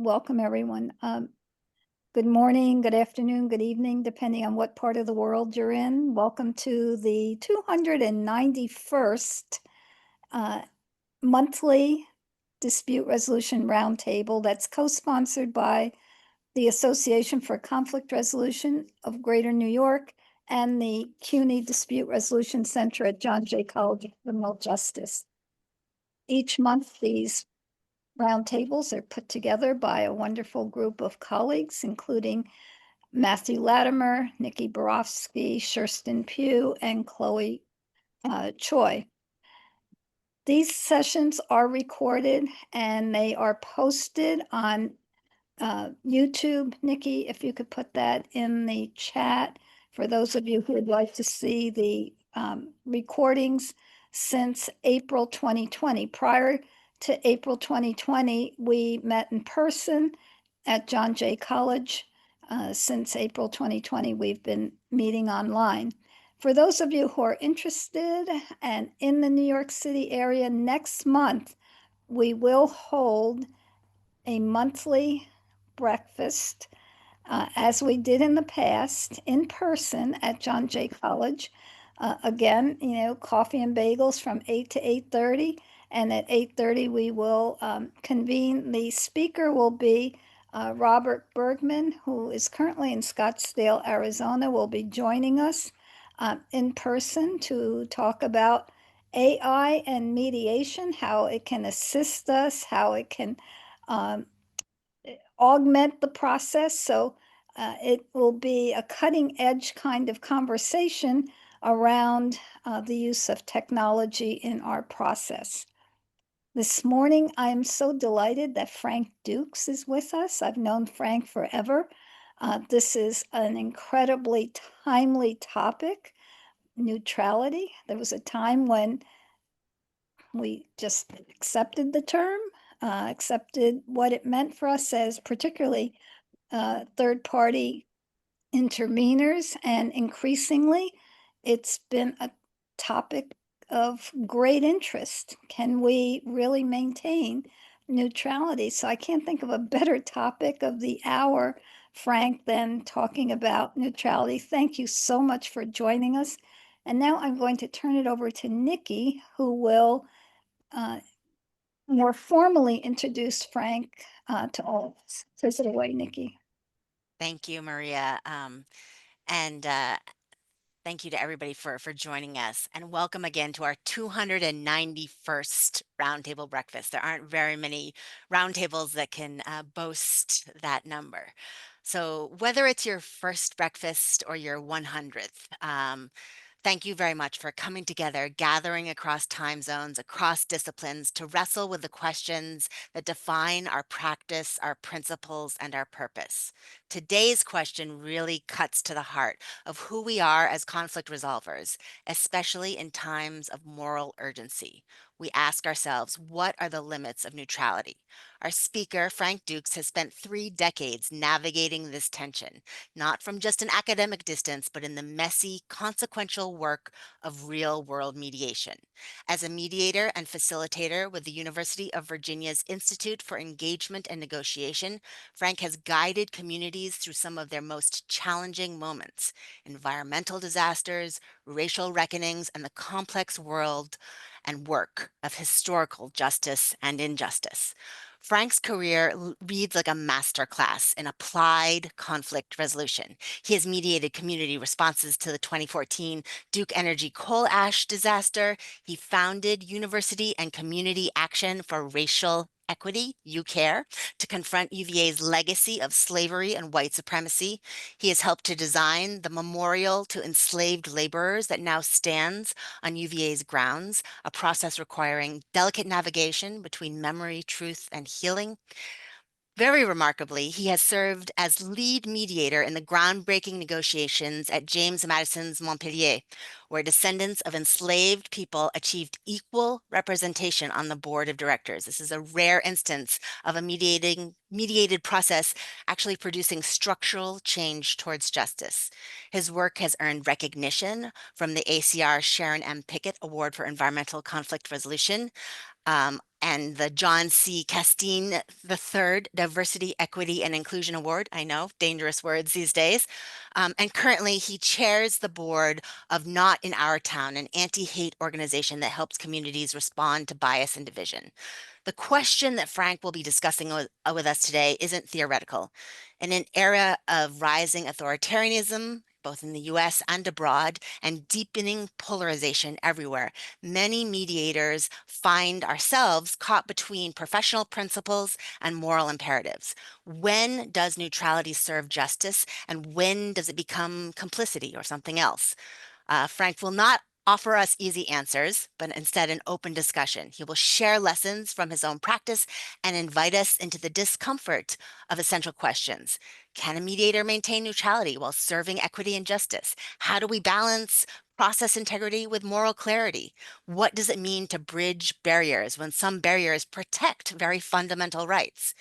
Welcome, everyone. Good morning, good afternoon, good evening, depending on what part of the world you're in. Welcome to the 291st monthly dispute resolution roundtable that's co-sponsored by the Association for Conflict Resolution of Greater New York and the CUNY Dispute Resolution Center at John Jay College of Criminal Justice. Each month, these roundtables are put together by a wonderful group of colleagues, including Matthew Latimer, Nikki Borofsky, Sherston Pugh, and Chloe Choi. These sessions are recorded and they are posted on YouTube. Nikki, if you could put that in the chat for those of you who would like to see the recordings since April 2020. Prior to April 2020, we met in person at John Jay College. Since April 2020, we've been meeting online. For those of you who are interested and in the New York City area, next month, we will hold a monthly breakfast, as we did in the past, in person at John Jay College. Again, coffee and bagels from 8 to 8:30. And at 8:30, we will convene. The speaker will be Robert Bergman, who is currently in Scottsdale, Arizona, will be joining us in person to talk about AI and mediation, how it can assist us, how it can augment the process. So it will be a cutting edge kind of conversation around the use of technology in our process. This morning, I am so delighted that Frank Dukes is with us. I've known Frank forever. This is an incredibly timely topic, neutrality. There was a time when we just accepted the term, accepted what it meant for us as particularly third-party interveners, and increasingly, it's been a topic of great interest. Can we really maintain neutrality? So I can't think of a better topic of the hour, Frank, than talking about neutrality. Thank you so much for joining us. And now I'm going to turn it over to Nikki, who will more formally introduce Frank to all of us. Take it away, Nikki. Thank you, Maria. And thank you to everybody for joining us. And welcome again to our 291st Roundtable Breakfast. There aren't very many roundtables that can boast that number. So whether it's your first breakfast or your 100th, thank you very much for coming together, gathering across time zones, across disciplines to wrestle with the questions that define our practice, our principles, and our purpose. Today's question really cuts to the heart of who we are as conflict resolvers, especially in times of moral urgency. We ask ourselves, what are the limits of neutrality? Our speaker, Frank Dukes, has spent 3 decades navigating this tension, not from just an academic distance, but in the messy, consequential work of real-world mediation. As a mediator and facilitator with the University of Virginia's Institute for Engagement and Negotiation, Frank has guided communities through some of their most challenging moments: environmental disasters, racial reckonings, and the complex world and work of historical justice and injustice. Frank's career reads like a masterclass in applied conflict resolution. He has mediated community responses to the 2014 Duke Energy coal ash disaster. He founded University and Community Action for Racial Equity, UCARE, to confront UVA's legacy of slavery and white supremacy. He has helped to design the memorial to enslaved laborers that now stands on UVA's grounds, a process requiring delicate navigation between memory, truth, and healing. Very remarkably, he has served as lead mediator in the groundbreaking negotiations at James Madison's Montpelier, where descendants of enslaved people achieved equal representation on the board of directors. This is a rare instance of a mediated process actually producing structural change towards justice. His work has earned recognition from the ACR Sharon M. Pickett Award for Environmental Conflict Resolution, and the John C. Casteen III Diversity, Equity, and Inclusion Award. I know, dangerous words these days. And currently, he chairs the board of Not in Our Town, an anti-hate organization that helps communities respond to bias and division. The question that Frank will be discussing with us today isn't theoretical. In an era of rising authoritarianism, both in the US and abroad, and deepening polarization everywhere, many mediators find ourselves caught between professional principles and moral imperatives. When does neutrality serve justice, and when does it become complicity or something else? Frank will not offer us easy answers, but instead an open discussion. He will share lessons from his own practice and invite us into the discomfort of essential questions. Can a mediator maintain neutrality while serving equity and justice? How do we balance process integrity with moral clarity? What does it mean to bridge barriers when some barriers protect very fundamental rights?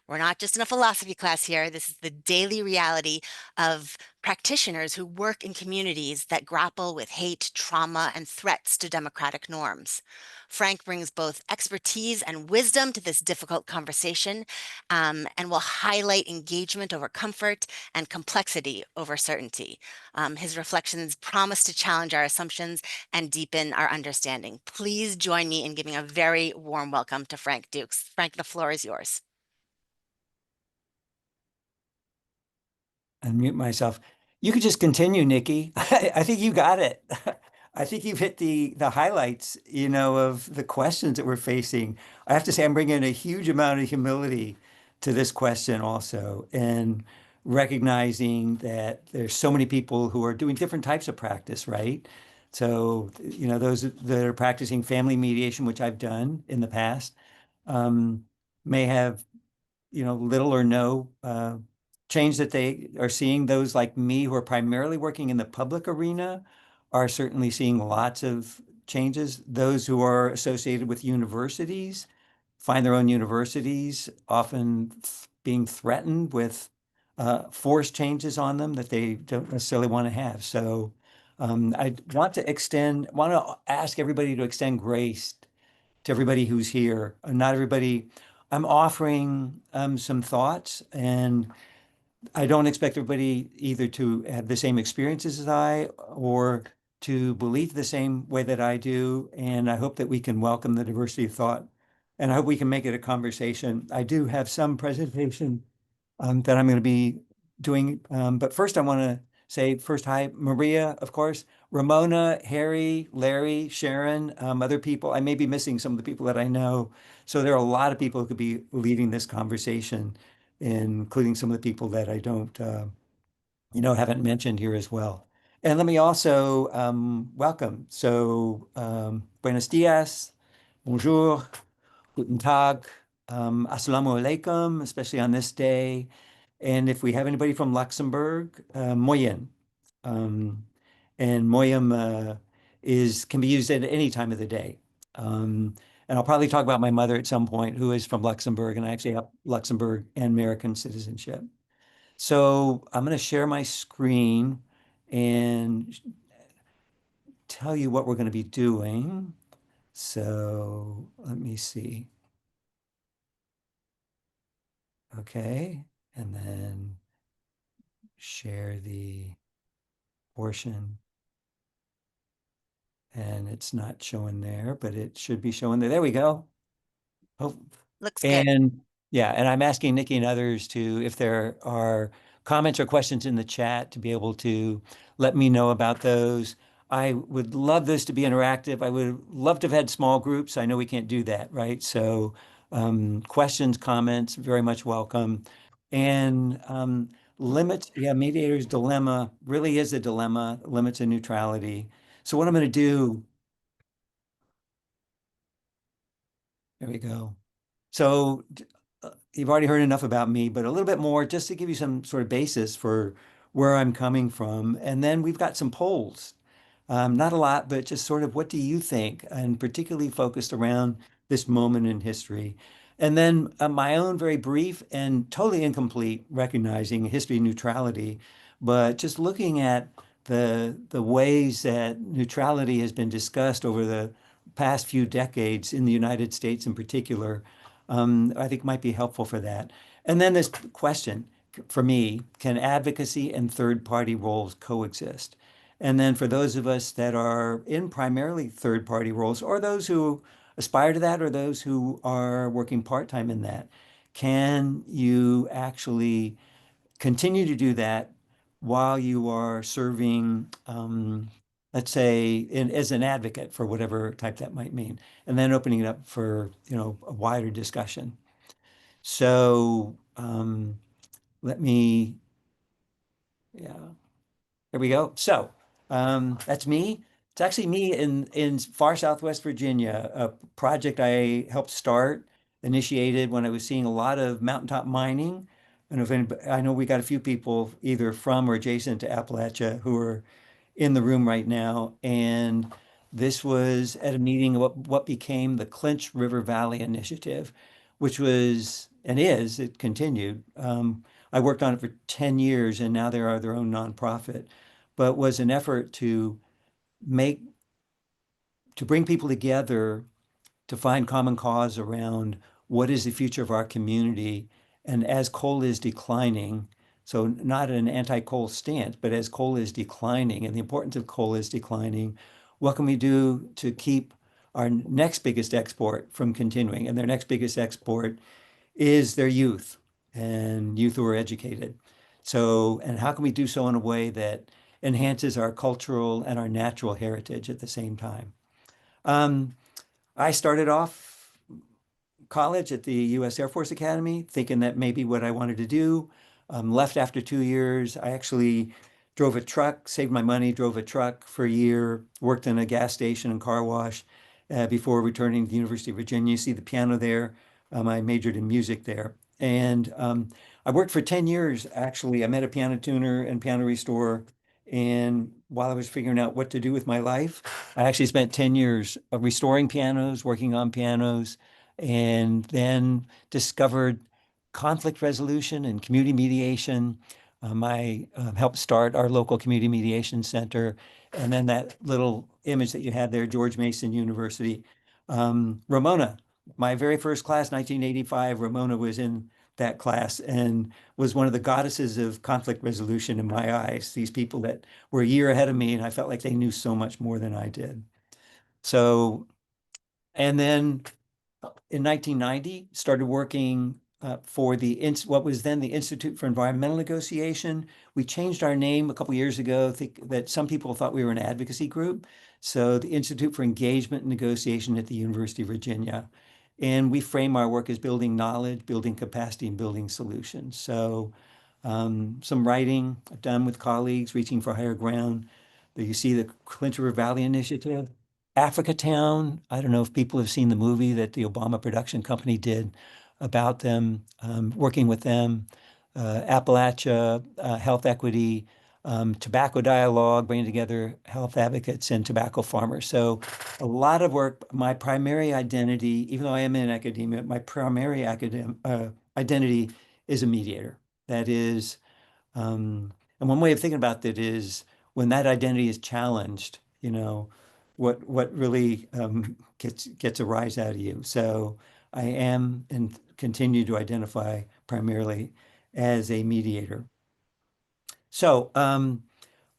We're not just in a philosophy class here. This is the daily reality of practitioners who work in communities that grapple with hate, trauma, and threats to democratic norms. Frank brings both expertise and wisdom to this difficult conversation, and will highlight engagement over comfort and complexity over certainty. His reflections promise to challenge our assumptions and deepen our understanding. Please join me in giving a very warm welcome to Frank Dukes. Frank, the floor is yours. Unmute myself. You could just continue, Nikki. I think you got it. I think you've hit the highlights, of the questions that we're facing. I have to say, I'm bringing a huge amount of humility to this question also, and recognizing that there's so many people who are doing different types of practice, right? So, those that are practicing family mediation, which I've done in the past, may have little or no change that they are seeing. Those like me who are primarily working in the public arena are certainly seeing lots of changes. Those who are associated with universities find their own universities often being threatened with forced changes on them that they don't necessarily want to have. So I want to ask everybody to extend grace to everybody who's here. Not everybody, I'm offering some thoughts, and I don't expect everybody either to have the same experiences as I or to believe the same way that I do. And I hope that we can welcome the diversity of thought, and I hope we can make it a conversation. I do have some presentation that I'm going to be doing. But first, I want to say first, hi, Maria, of course, Ramona, Harry, Larry, Sharon, other people. I may be missing some of the people that I know. So there are a lot of people who could be leading this conversation, including some of the people that I don't, haven't mentioned here as well. And let me also welcome. So, buenos dias, bonjour, guten tag, assalamu alaikum, especially on this day. And if we have anybody from Luxembourg, moyen. Um, and moyem can be used at any time of the day. And I'll probably talk about my mother at some point, who is from Luxembourg, and I actually have Luxembourg and American citizenship. So I'm going to share my screen and tell you what we're going to be doing. So let me see. Okay, and then share the portion. And it's not showing there, but it should be showing there. There we go. Oh, Looks good. and yeah, and I'm asking Nikki and others to, if there are comments or questions in the chat, to be able to let me know about those. I would love this to be interactive. I would love to have had small groups. I know we can't do that, right? So questions, comments, very much welcome. And limits, yeah, mediator's dilemma really is a dilemma, limits and neutrality. So what I'm going to do, there we go. So you've already heard enough about me, but a little bit more just to give you some sort of basis for where I'm coming from. And then we've got some polls. Not a lot, but just sort of what do you think? And particularly focused around this moment in history. And then my own very brief and totally incomplete recognizing history neutrality, but just looking at the ways that neutrality has been discussed over the past few decades in the United States in particular, I think might be helpful for that. And then this question for me, can advocacy and third-party roles coexist? And then for those of us that are in primarily third-party roles, or those who aspire to that, or those who are working part-time in that, can you actually continue to do that while you are serving, let's say, as an advocate for whatever type that might mean, and then opening it up for, a wider discussion. So let me, yeah, there we go. So that's me. It's actually me in far Southwest Virginia, a project I helped start, initiated when I was seeing a lot of mountaintop mining. And if anybody, I know we got a few people either from or adjacent to Appalachia who are in the room right now. And this was at a meeting of what became the Clinch River Valley Initiative, which was and is, it continued. I worked on it for 10 years and now they are their own nonprofit, but was an effort to make, to bring people together to find common cause around what is the future of our community. And as coal is declining, so not an anti-coal stance, but as coal is declining and the importance of coal is declining, what can we do to keep our next biggest export from continuing? And their next biggest export is their youth and youth who are educated. So, and how can we do so in a way that enhances our cultural and our natural heritage at the same time? Um, I started off college at the U.S. Air Force Academy, thinking that maybe what I wanted to do. Left after 2 years. I actually drove a truck, saved my money, drove a truck for a year, worked in a gas station and car wash before returning to the University of Virginia. You see the piano there. I majored in music there. And I worked for 10 years, actually. I met a piano tuner and piano restorer. And while I was figuring out what to do with my life, I actually spent 10 years restoring pianos, working on pianos, and then discovered conflict resolution and community mediation. I helped start our local community mediation center. And then that little image that you had there, George Mason University. Ramona, my very first class, 1985, Ramona was in that class and was one of the goddesses of conflict resolution in my eyes. These people that were a year ahead of me, and I felt like they knew so much more than I did. So, and then in 1990, started working for what was then the Institute for Environmental Negotiation. We changed our name a couple years ago, that some people thought we were an advocacy group. So the Institute for Engagement and Negotiation at the University of Virginia. And we frame our work as building knowledge, building capacity, and building solutions. So some writing I've done with colleagues, Reaching for Higher Ground. You see the Clinch River Valley Initiative. Africa Town, I don't know if people have seen the movie that the Obama production company did about them, working with them, Appalachia, health equity, tobacco dialogue, bringing together health advocates and tobacco farmers. So a lot of work. My primary identity, even though I am in academia, my primary identity is a mediator. That is, and one way of thinking about that is when that identity is challenged, what really gets a rise out of you. So I am and continue to identify primarily as a mediator. So I'm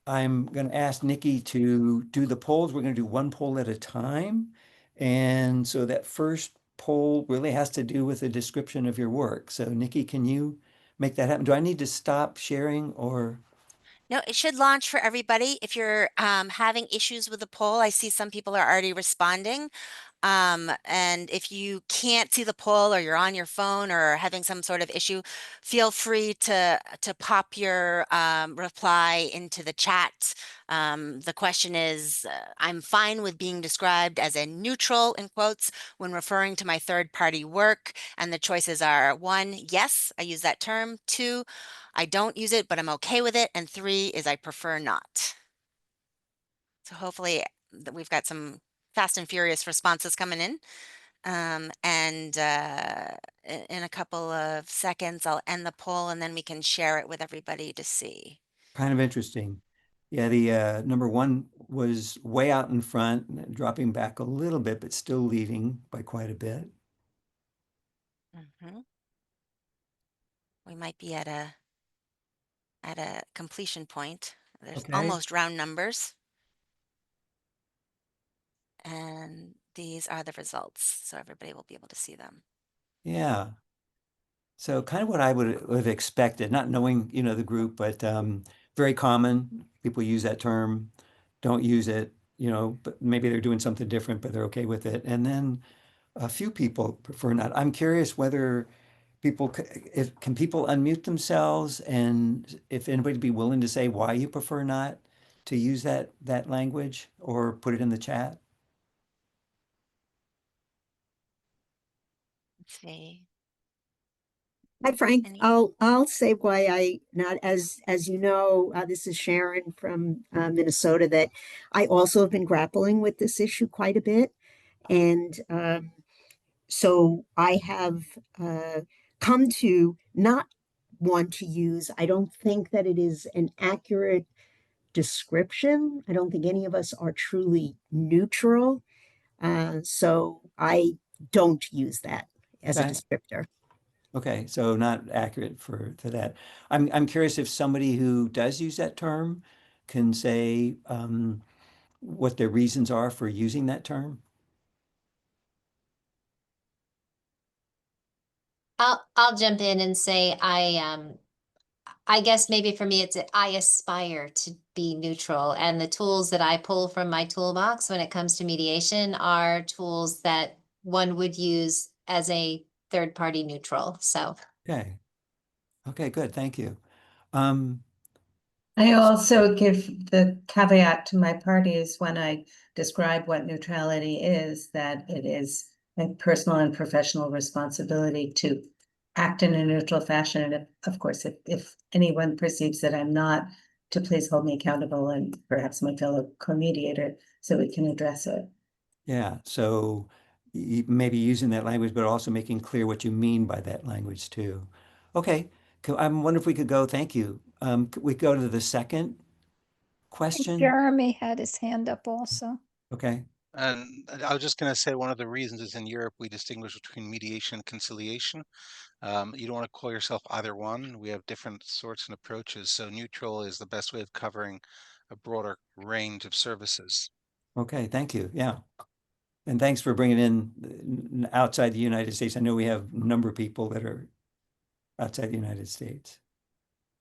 going to ask Nikki to do the polls. We're going to do one poll at a time. And so that first poll really has to do with a description of your work. So Nikki, can you make that happen? Do I need to stop sharing or? No, it should launch for everybody. If you're having issues with the poll, I see some people are already responding. And if you can't see the poll or you're on your phone or having some sort of issue, feel free to pop your reply into the chat. The question is, I'm fine with being described as a neutral in quotes when referring to my third party work. And the choices are 1, yes, I use that term. 2, I don't use it, but I'm okay with it. And 3 is I prefer not. So hopefully we've got some fast and furious responses coming in. And in a couple of seconds, I'll end the poll and then we can share it with everybody to see. Kind of interesting. Yeah, the number one was way out in front, dropping back a little bit, but still leading by quite a bit. Mhm. We might be at a completion point. There's Okay. almost round numbers. And these are the results, so everybody will be able to see them. Yeah. So kind of what I would have expected, not knowing, the group, but very common. People use that term, don't use it, but maybe they're doing something different, but they're okay with it. And then a few people prefer not. I'm curious whether if can people unmute themselves, and if anybody be willing to say why you prefer not to use that language or put it in the chat. Let's see. Hi, Frank. Any? I'll say why I not as you know, this is Sharon from Minnesota. That I also have been grappling with this issue quite a bit, and so I have come to not want to use. I don't think that it is an accurate description. I don't think any of us are truly neutral, so I don't use that as a Okay. descriptor. Okay, so not accurate for that. I'm curious if somebody who does use that term can say what their reasons are for using that term. I'll jump in and say I guess maybe for me I aspire to be neutral, and the tools that I pull from my toolbox when it comes to mediation are tools that one would use as a third party neutral. So Okay. Okay, good. Thank you. Um, I also give the caveat to my parties when I describe what neutrality is, that it is a personal and professional responsibility to act in a neutral fashion. And of course, if anyone perceives that I'm not, to please hold me accountable, and perhaps my fellow co-mediator, so we can address it. yeah, so maybe using that language, but also making clear what you mean by that language too. Okay, I'm wondering if we could go, thank you. Could we go to the second question? Jeremy had his hand up also. Okay. And I was just going to say one of the reasons is in Europe we distinguish between mediation and conciliation. You don't want to call yourself either one. We have different sorts and approaches. So neutral is the best way of covering a broader range of services. Okay, thank you. Yeah. And thanks for bringing in outside the United States. I know we have a number of people that are outside the United States.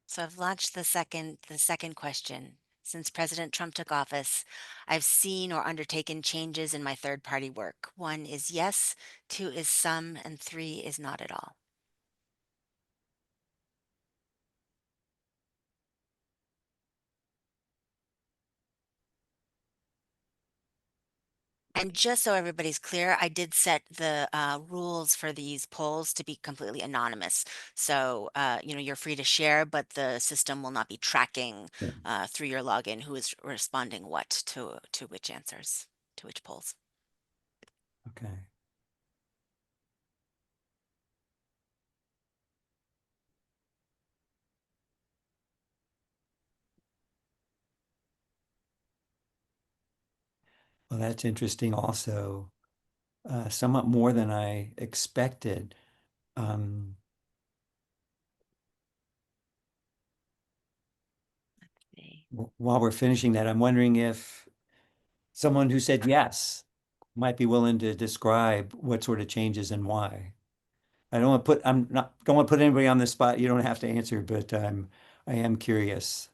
So I've launched the second question. Since President Trump took office, I've seen or undertaken changes in my third party work. 1 is yes, 2 is some, and 3 is not at all. And just so everybody's clear, I did set the rules for these polls to be completely anonymous. So, you're free to share, but the system will not be tracking Yeah. through your login who is responding what to which answers, to which polls. Okay. Well, that's interesting also. Somewhat more than I expected. Um, See. while we're finishing that, I'm wondering if someone who said yes might be willing to describe what sort of changes and why. I'm not don't want to put anybody on the spot. You don't have to answer, but I am curious.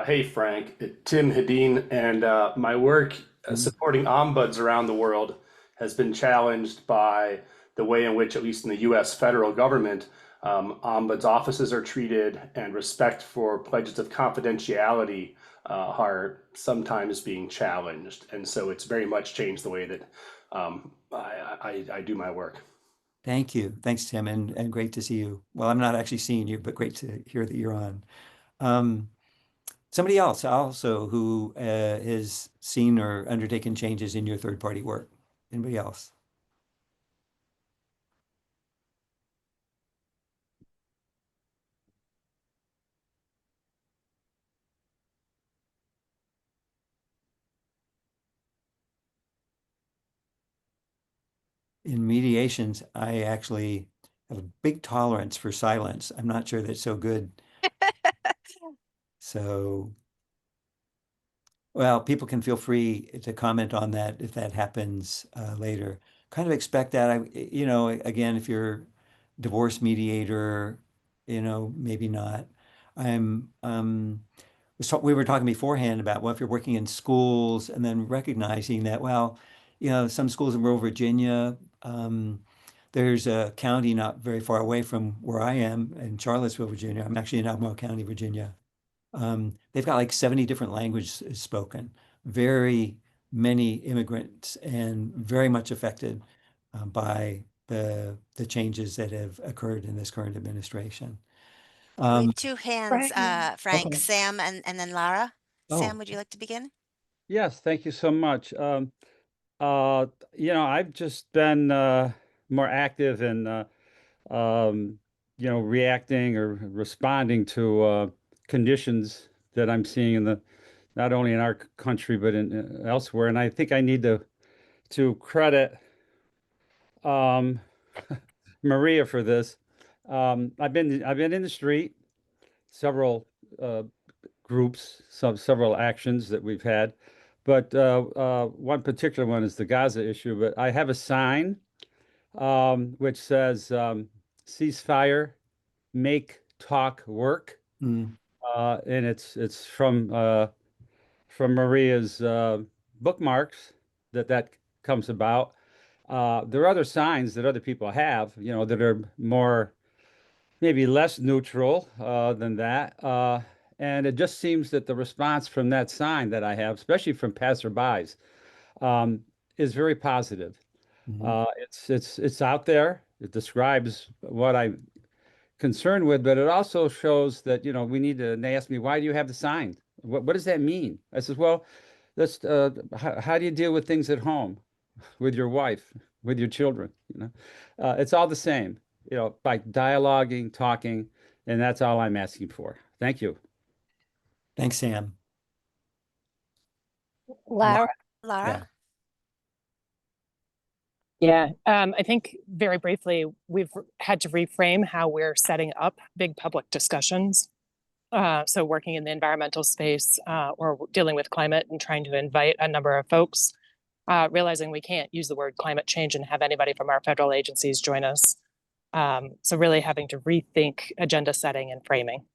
Hey, Frank, Tim Hedin, and my work supporting ombuds around the world has been challenged by the way in which, at least in the US federal government, ombuds offices are treated, and respect for pledges of confidentiality are sometimes being challenged. And so it's very much changed the way that I do my work. Thank you. Thanks, Tim, and great to see you. Well, I'm not actually seeing you, but great to hear that you're on. Um, somebody else also who has seen or undertaken changes in your third-party work. Anybody else? in mediations, I actually have a big tolerance for silence. I'm not sure that's so good. So, well, people can feel free to comment on that if that happens later. Kind of expect that. Again, if you're divorce mediator, maybe not. We were talking beforehand about, well, if you're working in schools and then recognizing that, well, some schools in rural Virginia, there's a county not very far away from where I am in Charlottesville, Virginia. I'm actually in Albemarle County, Virginia. They've got like 70 different languages spoken, very many immigrants, and very much affected by the changes that have occurred in this current administration. We have two hands, Frank. Frank, Okay. Sam, and then Lara. Sam, Oh, would you like to begin? Yes, thank you so much. I've just been more active in reacting or responding to conditions that I'm seeing not only in our country but in elsewhere. And I think I need to credit Maria for this. I've been in the street, several groups, several actions that we've had. But one particular one is the Gaza issue. But I have a sign which says ceasefire, make talk work. mm, And it's from Maria's bookmarks that comes about. There are other signs that other people have, that are more, maybe less neutral than that. And it just seems that the response from that sign that I have, especially from passerbys, is very positive. mhm. It's out there. It describes what I'm concerned with, but it also shows that, we need to, and they ask me, why do you have the sign? What does that mean? I says, well, how do you deal with things at home, with your wife, with your children? It's all the same, by dialoguing, talking, and that's all I'm asking for. Thank you. Thanks, Sam. Lara. Lara? Yeah, I think very briefly, we've had to reframe how we're setting up big public discussions. So working in the environmental space or dealing with climate and trying to invite a number of folks, realizing we can't use the word climate change and have anybody from our federal agencies join us. So really having to rethink agenda setting and framing.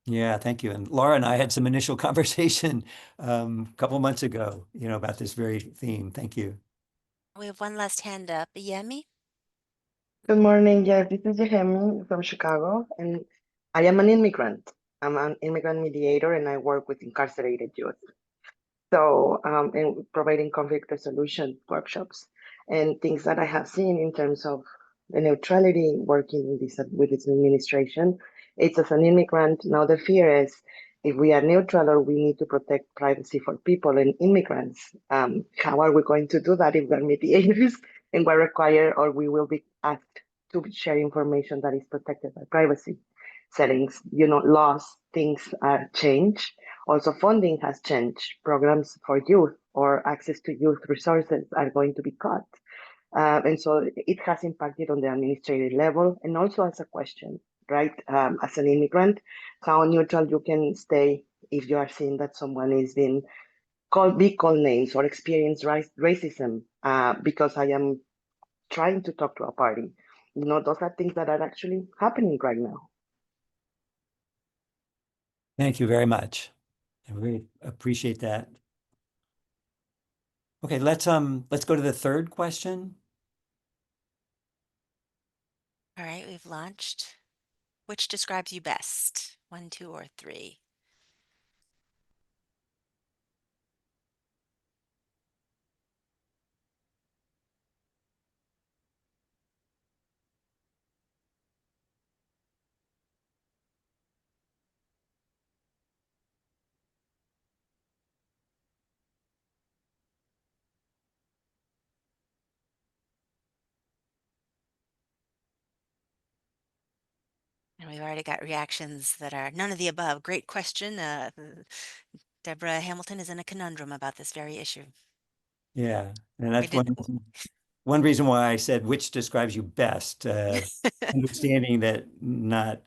Yeah, thank you. And Laura and I had some initial conversation a couple months ago, about this very theme. Thank you. We have one last hand up. Yemi? Good morning. Yes, this is Yehemi from Chicago, and I am an immigrant. I'm an immigrant mediator, and I work with incarcerated youth. So, and providing conflict resolution workshops and things that I have seen in terms of the neutrality working with this administration. It's as an immigrant, now the fear is if we are neutral or we need to protect privacy for people and immigrants, how are we going to do that if we're mediators and we're required or we will be asked to share information that is protected by privacy settings? Laws, things are changed. Also, funding has changed. Programs for youth or access to youth resources are going to be cut. And so it has impacted on the administrative level and also as a question, right? As an immigrant, how neutral you can stay if you are seeing that someone is being called big call names or experience racism because I am trying to talk to a party. Those are things that are actually happening right now. Thank you very much. I really appreciate that. Okay, let's go to the third question. All right, we've launched. Which describes you best? 1, 2, or 3? And we've already got reactions that are none of the above. Great question. Deborah Hamilton is in a conundrum about this very issue. Yeah, and We that's did. one one reason why I said which describes you best, understanding that not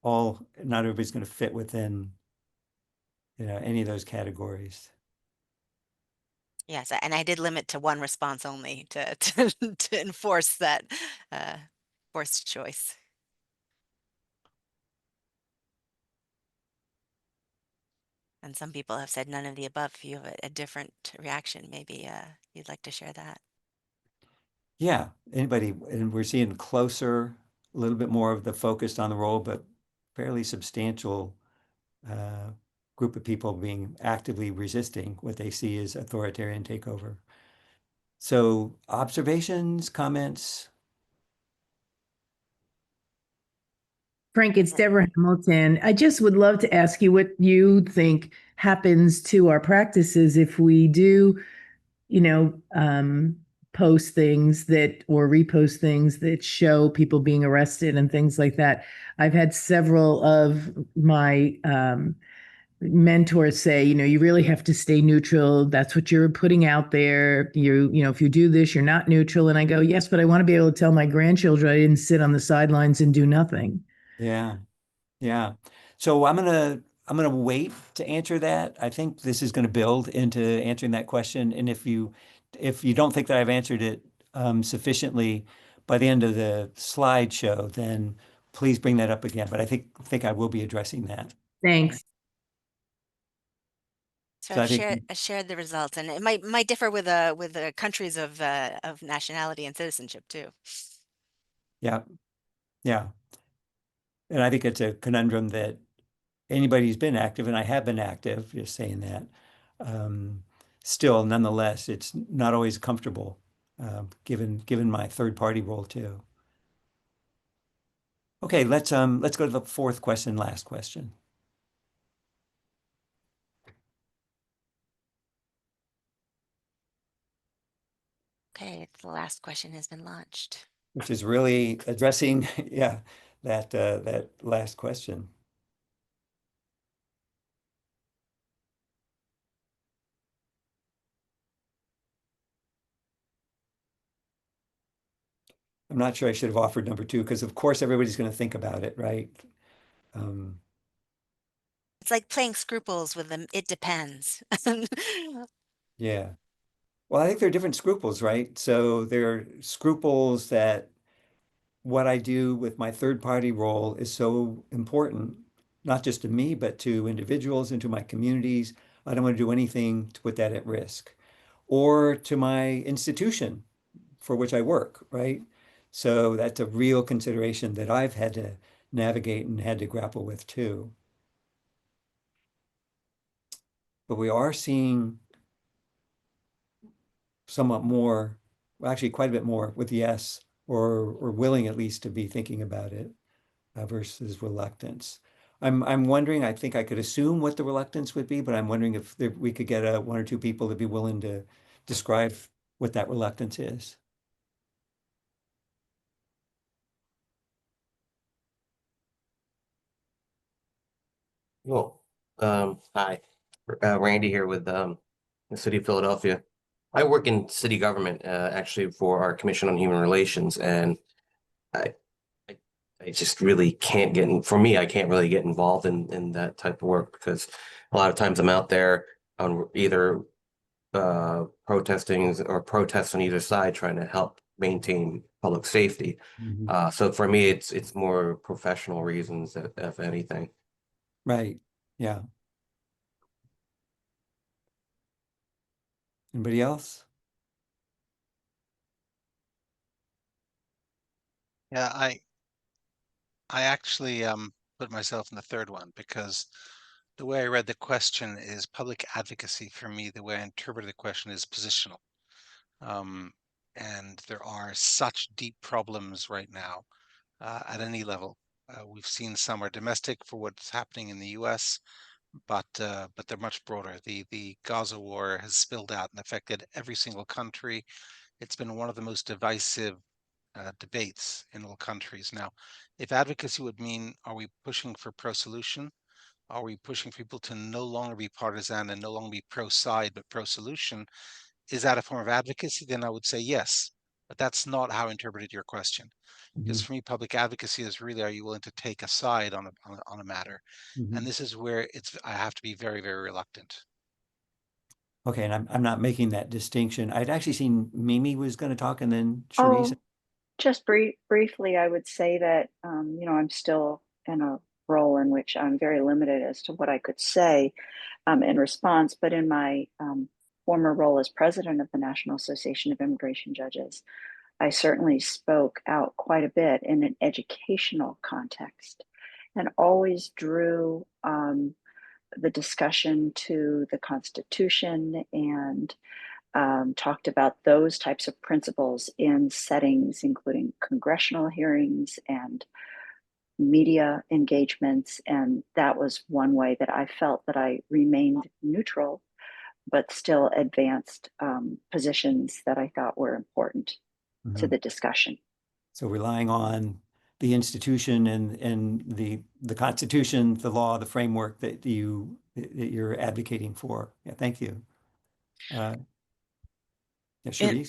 everybody's going to fit within, any of those categories. Yes, and I did limit to one response only to enforce that forced choice. And some people have said none of the above. If you have a different reaction, maybe you'd like to share that. Yeah, anybody, and we're seeing closer, a little bit more of the focus on the role, but fairly substantial group of people being actively resisting what they see as authoritarian takeover. So observations, comments? Frank, it's Deborah Hamilton. I just would love to ask you what you think happens to our practices if we do, post things that or repost things that show people being arrested and things like that. I've had several of my mentors say, you really have to stay neutral. That's what you're putting out there. If you do this, you're not neutral. And I go, yes, but I want to be able to tell my grandchildren I didn't sit on the sidelines and do nothing. Yeah. Yeah. So I'm gonna wait to answer that. I think this is gonna build into answering that question. And if you don't think that I've answered it sufficiently by the end of the slideshow, then please bring that up again. But I think I will be addressing that. Thanks. So So I I've think shared the results, and it might differ with the countries of nationality and citizenship too. yeah, yeah. And I think it's a conundrum that anybody who's been active, and I have been active, just saying that, still, nonetheless, it's not always comfortable, given my third party role too. Okay, let's go to the fourth question, last question. Okay, the last question has been launched. Which is really addressing, yeah, that last question. I'm not sure I should have offered number 2 because of course everybody's going to think about it, right? It's like playing scruples with them. It depends. Yeah. Well, I think there are different scruples, right? So there are scruples that what I do with my third party role is so important, not just to me, but to individuals and to my communities. I don't want to do anything to put that at risk, or to my institution for which I work, right? So that's a real consideration that I've had to navigate and had to grapple with too. But we are seeing somewhat more, well, actually quite a bit more with yes, or willing at least to be thinking about it versus reluctance. I'm wondering, I think I could assume what the reluctance would be, but I'm wondering if we could get one or two people to be willing to describe what that reluctance is. Well, hi, Randy here with the City of Philadelphia. I work in city government, actually for our Commission on Human Relations, and I, I just really can't get in. For me, I can't really get involved in that type of work because a lot of times I'm out there on either protesting or protests on either side, trying to help maintain public safety. So for me, it's more professional reasons, if anything. Right. Yeah. Anybody else? Yeah, I actually put myself in the third one because the way I read the question is public advocacy. For me, the way I interpreted the question is positional. And there are such deep problems right now at any level. We've seen some are domestic for what's happening in the US, but they're much broader. The Gaza war has spilled out and affected every single country. It's been one of the most divisive debates in all countries. Now, if advocacy would mean, are we pushing for pro-solution? Are we pushing people to no longer be partisan and no longer be pro-side, but pro-solution? Is that a form of advocacy? Then I would say yes. but that's not how I interpreted your question. Because for me, public advocacy is really, are you willing to take a side on a matter? And this is where I have to be very, very reluctant. Okay, and I'm not making that distinction. I'd actually seen Mimi was going to talk, and then Charisse. Just briefly, I would say that, you know, I'm still in a role in which I'm very limited as to what I could say in response. But in my former role as president of the National Association of Immigration Judges, I certainly spoke out quite a bit in an educational context and always drew the discussion to the Constitution and talked about those types of principles in settings, including congressional hearings and media engagements. And that was one way that I felt that I remained neutral, but still advanced positions that I thought were important to the discussion. So relying on the institution and the Constitution, the law, the framework that you're advocating for. Yeah, thank you. Yeah, Charisse?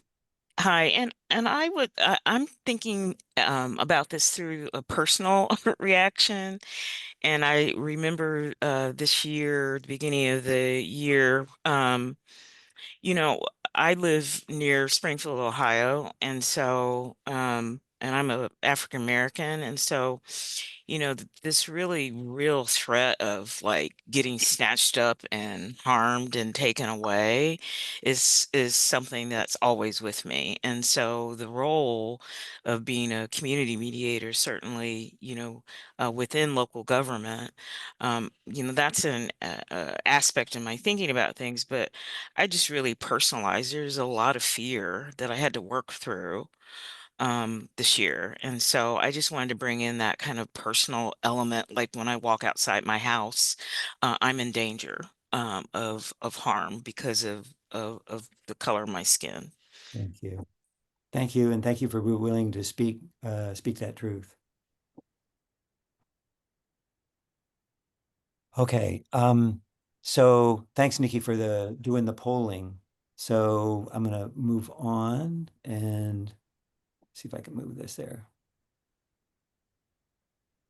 Hi, and I'm thinking about this through a personal reaction. And I remember this year, the beginning of the year, you know, I live near Springfield, Ohio, and so and I'm a African American, and so this really real threat of like getting snatched up and harmed and taken away is something that's always with me. And so the role of being a community mediator, certainly, within local government, that's an aspect in my thinking about things, but I just really personalized. There's a lot of fear that I had to work through this year. And so I just wanted to bring in that kind of personal element. Like when I walk outside my house, I'm in danger of harm because of the color of my skin. Thank you. Thank you. And thank you for being willing to speak that truth. Okay. So thanks, Nikki, for doing the polling. So I'm going to move on and see if I can move this there.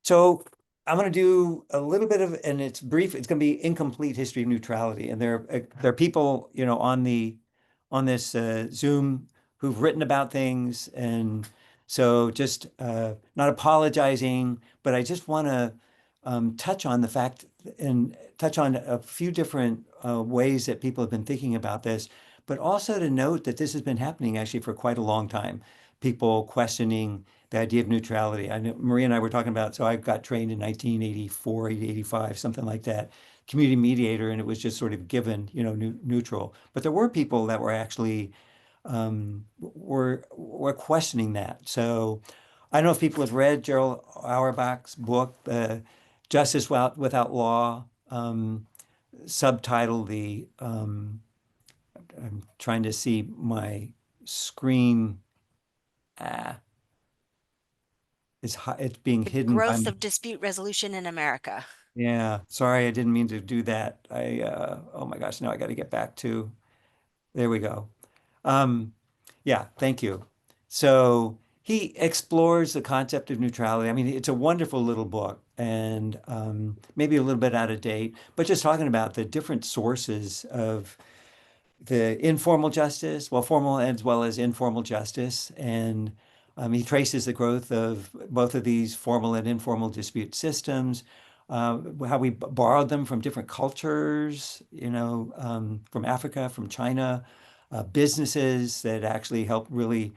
So I'm going to do a little bit of, and it's brief. It's going to be incomplete history of neutrality, and there are people, on this Zoom who've written about things, and so just not apologizing, but I just want to touch on the fact and touch on a few different ways that people have been thinking about this, but also to note that this has been happening actually for quite a long time. People questioning the idea of neutrality. I know Maria and I were talking about, so I got trained in 1984, 85, something like that, community mediator, and it was just sort of given, neutral. But there were people that were actually were questioning that. So I don't know if people have read Gerald Auerbach's book, Justice Without Law, subtitle I'm trying to see my screen. It's being hidden. Growth of dispute resolution in America. Yeah, sorry, I didn't mean to do that. Oh my gosh, now I got to get back to, there we go. Yeah, thank you. So he explores the concept of neutrality. I mean, it's a wonderful little book and maybe a little bit out of date, but just talking about the different sources of the informal justice, well, formal as well as informal justice. And he traces the growth of both of these formal and informal dispute systems, how we borrowed them from different cultures, from Africa, from China, businesses that actually help really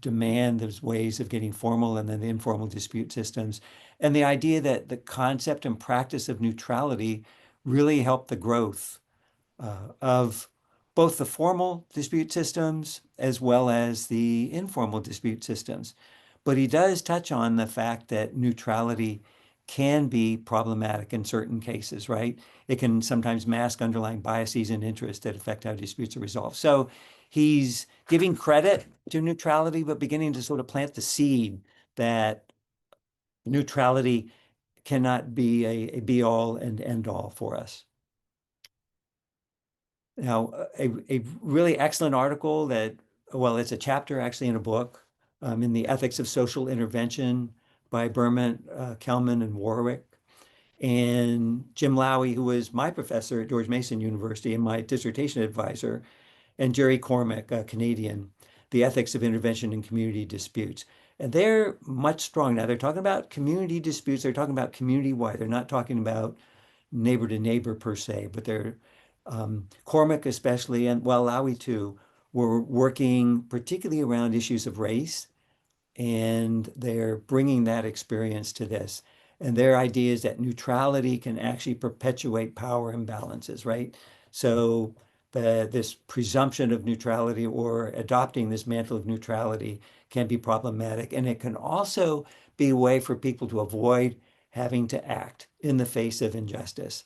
demand those ways of getting formal and then the informal dispute systems. And the idea that the concept and practice of neutrality really helped the growth of both the formal dispute systems as well as the informal dispute systems. But he does touch on the fact that neutrality can be problematic in certain cases, right? It can sometimes mask underlying biases and interests that affect how disputes are resolved. So he's giving credit to neutrality, but beginning to sort of plant the seed that neutrality cannot be a be-all and end-all for us. Now, a really excellent article that well, it's a chapter actually in a book in the Ethics of Social Intervention by Berman, Kelman, and Warwick. And Jim Lowy, who was my professor at George Mason University and my dissertation advisor, and Jerry Cormack, a Canadian, The Ethics of Intervention in Community Disputes. And they're much strong. Now, they're talking about community disputes. They're talking about community-wide. They're not talking about neighbor to neighbor per se, but they're Cormack especially, and well, Lowy too, were working particularly around issues of race, and they're bringing that experience to this. And their idea is that neutrality can actually perpetuate power imbalances, right? So this presumption of neutrality or adopting this mantle of neutrality can be problematic. And it can also be a way for people to avoid having to act in the face of injustice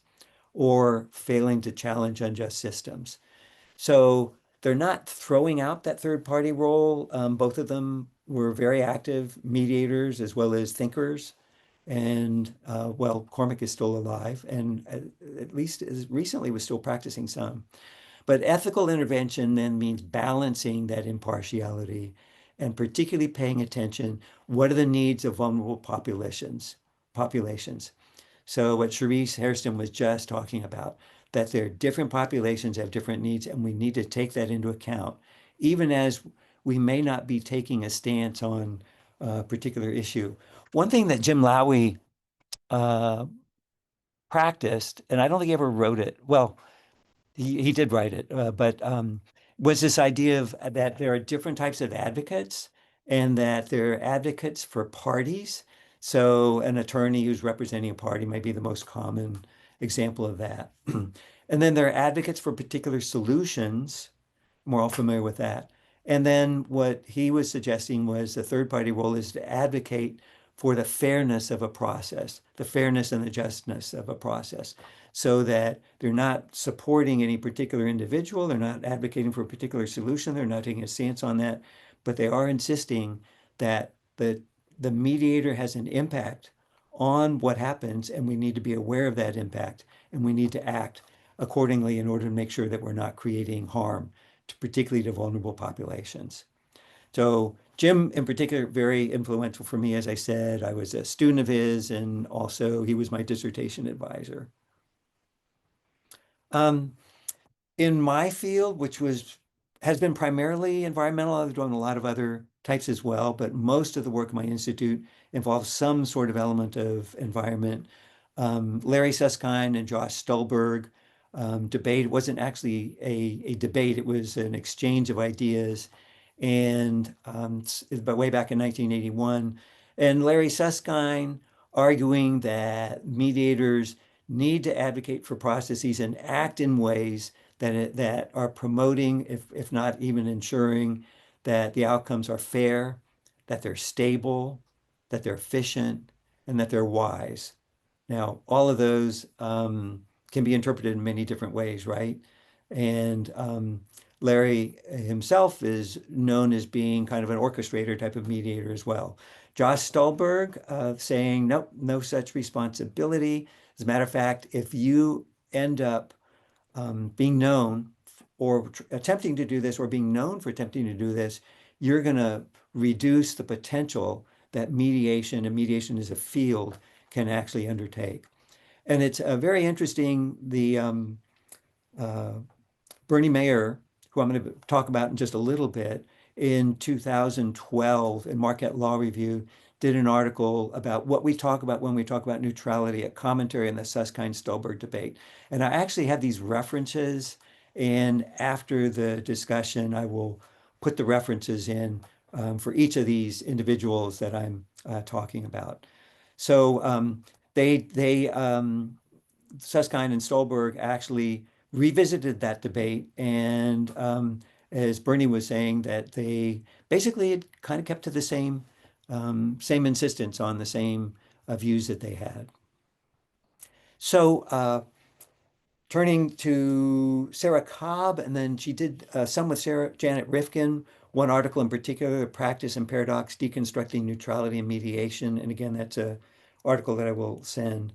or failing to challenge unjust systems. So they're not throwing out that third party role. Both of them were very active mediators as well as thinkers. And well, Cormack is still alive and at least as recently was still practicing some. But ethical intervention then means balancing that impartiality and particularly paying attention, what are the needs of vulnerable populations? So what Cherise Hairston was just talking about, that there are different populations have different needs, and we need to take that into account, even as we may not be taking a stance on a particular issue. One thing that Jim Lowy practiced, and I don't think he ever wrote it. Well, he did write it, but was this idea of that there are different types of advocates and that there are advocates for parties. So an attorney who's representing a party may be the most common example of that. And then there are advocates for particular solutions. We're all familiar with that. And then what he was suggesting was the third party role is to advocate for the fairness of a process, the fairness and the justness of a process, so that they're not supporting any particular individual, they're not advocating for a particular solution, they're not taking a stance on that, but they are insisting that the mediator has an impact on what happens, and we need to be aware of that impact, and we need to act accordingly in order to make sure that we're not creating harm, particularly to vulnerable populations. So Jim, in particular, very influential for me. As I said, I was a student of his, and also he was my dissertation advisor. In my field, which has been primarily environmental, I've done a lot of other types as well, but most of the work in my institute involves some sort of element of environment. Larry Susskind and Josh Stolberg debate. It wasn't actually a debate, it was an exchange of ideas. And but way back in 1981, and Larry Susskind arguing that mediators need to advocate for processes and act in ways that are promoting, if not even ensuring, that the outcomes are fair, that they're stable, that they're efficient, and that they're wise. Now, all of those can be interpreted in many different ways, right? And Larry himself is known as being kind of an orchestrator type of mediator as well. Josh Stolberg saying, nope, no such responsibility. As a matter of fact, if you end up being known or attempting to do this or being known for attempting to do this, you're going to reduce the potential that mediation and mediation as a field can actually undertake. And it's very interesting, the Bernie Mayer, who I'm going to talk about in just a little bit, in 2012 in Marquette Law Review, did an article about what we talk about when we talk about neutrality, a commentary on the Susskind-Stolberg debate. And I actually have these references, and after the discussion, I will put the references in for each of these individuals that I'm talking about. So Susskind and Stolberg actually revisited that debate, and as Bernie was saying, that they basically had kind of kept to the same insistence on the same views that they had. So turning to Sarah Cobb, and then she did some with Janet Rifkin, one article in particular, Practice and Paradox, Deconstructing Neutrality and Mediation. And again, that's an article that I will send.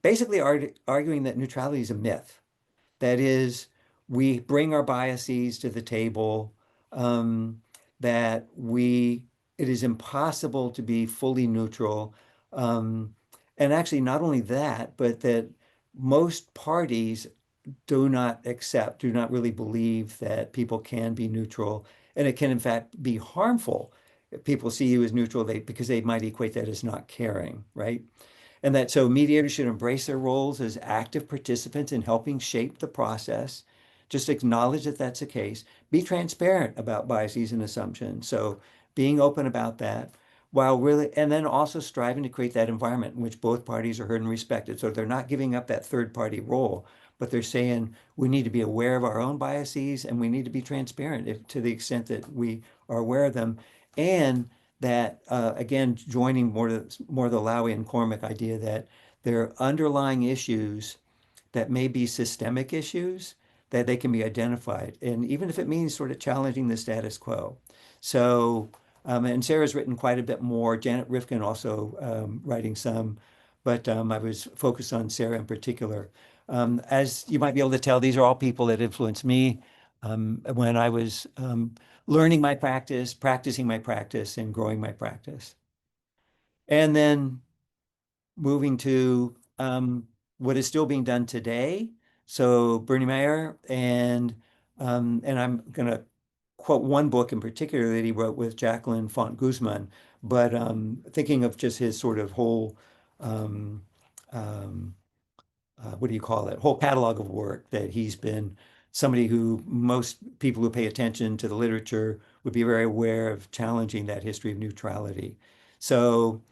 Basically arguing that neutrality is a myth. That is, we bring our biases to the table. that it is impossible to be fully neutral. And actually, not only that, but that most parties do not really believe that people can be neutral. And it can, in fact, be harmful if people see you as neutral because they might equate that as not caring, right? And that so mediators should embrace their roles as active participants in helping shape the process. Just acknowledge that that's the case. Be transparent about biases and assumptions. So being open about that while really, and then also striving to create that environment in which both parties are heard and respected. So they're not giving up that third party role, but they're saying we need to be aware of our own biases and we need to be transparent to the extent that we are aware of them. And that, again, joining more of the Lowy and Cormack idea that there are underlying issues that may be systemic issues that they can be identified. And even if it means sort of challenging the status quo. So, and Sarah's written quite a bit more, Janet Rifkin also writing some, but I was focused on Sarah in particular. As you might be able to tell, these are all people that influenced me when I was learning my practice, practicing my practice, and growing my practice. And then moving to what is still being done today. So Bernie Mayer, and I'm going to quote one book in particular that he wrote with Jacqueline Font Guzman, but thinking of just his sort of whole what do you call it? Whole catalog of work that he's been somebody who most people who pay attention to the literature would be very aware of challenging that history of neutrality. So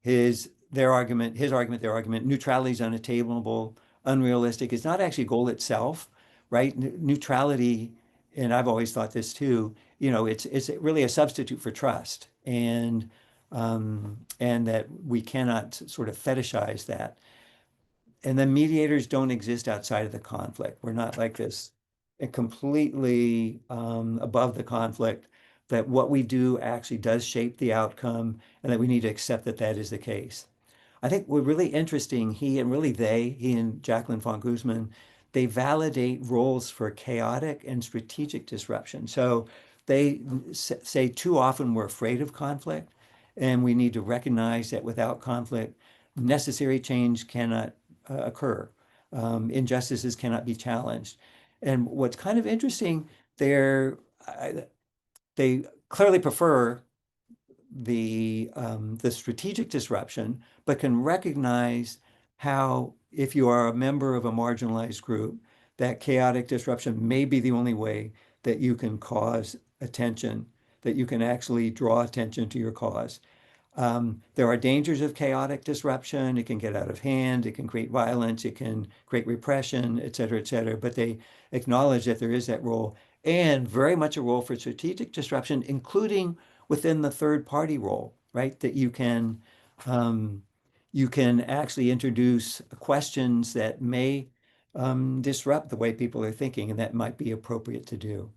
their argument, neutrality is unattainable, unrealistic. It's not actually a goal itself, right? Neutrality, and I've always thought this too, it's really a substitute for trust, and that we cannot sort of fetishize that. And then mediators don't exist outside of the conflict. We're not like this completely above the conflict, that what we do actually does shape the outcome, and that we need to accept that that is the case. I think we're really interesting, he and Jacqueline von Guzman, they validate roles for chaotic and strategic disruption. So they say too often we're afraid of conflict, and we need to recognize that without conflict, necessary change cannot occur. Injustices cannot be challenged. And what's kind of interesting, they clearly prefer the strategic disruption, but can recognize how, if you are a member of a marginalized group, that chaotic disruption may be the only way that you can cause attention, that you can actually draw attention to your cause. There are dangers of chaotic disruption. It can get out of hand. It can create violence. It can create repression, et cetera, but they acknowledge that there is that role, and very much a role for strategic disruption, including within the third party role, right? That you can actually introduce questions that may disrupt the way people are thinking, and that might be appropriate to do.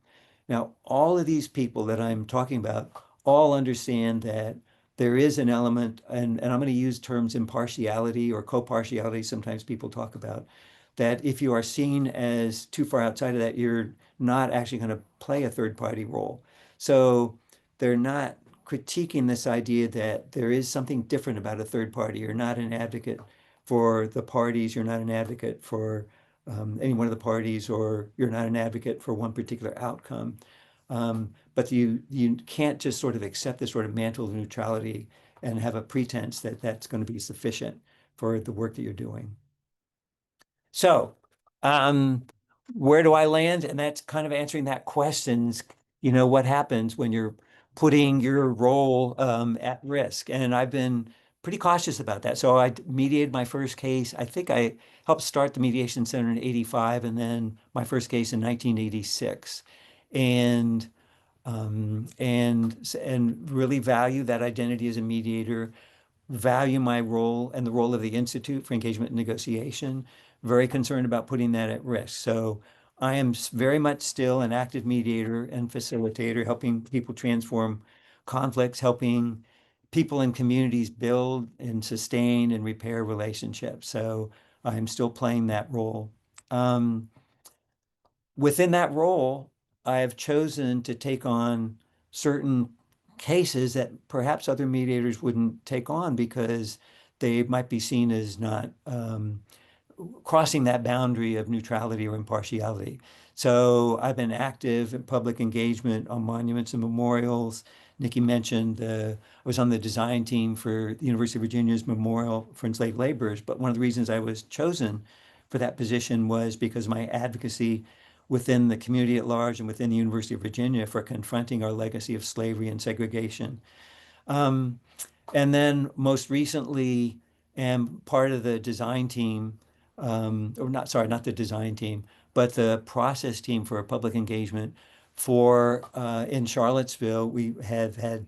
Now, all of these people that I'm talking about all understand that there is an element, and I'm going to use terms impartiality or co-partiality, sometimes people talk about, that if you are seen as too far outside of that, you're not actually going to play a third party role. So they're not critiquing this idea that there is something different about a third party. You're not an advocate for the parties. You're not an advocate for any one of the parties, or you're not an advocate for one particular outcome. But you can't just sort of accept this sort of mantle of neutrality and have a pretense that that's going to be sufficient for the work that you're doing. So where do I land? And that's kind of answering that questions, what happens when you're putting your role at risk? And I've been pretty cautious about that. So I mediated my first case. I think I helped start the Mediation Center in '85, and then my first case in 1986. And really value that identity as a mediator, value my role and the role of the Institute for Engagement and Negotiation, very concerned about putting that at risk. So I am very much still an active mediator and facilitator, helping people transform conflicts, helping people and communities build and sustain and repair relationships. So I'm still playing that role. Within that role, I have chosen to take on certain cases that perhaps other mediators wouldn't take on because they might be seen as not crossing that boundary of neutrality or impartiality. So I've been active in public engagement on monuments and memorials. Nikki mentioned I was on the design team for the University of Virginia's Memorial for Enslaved Laborers, but one of the reasons I was chosen for that position was because my advocacy within the community at large and within the University of Virginia for confronting our legacy of slavery and segregation. And then most recently, am part of the design team, or not, sorry, not the design team, but the process team for public engagement for, in Charlottesville, we have had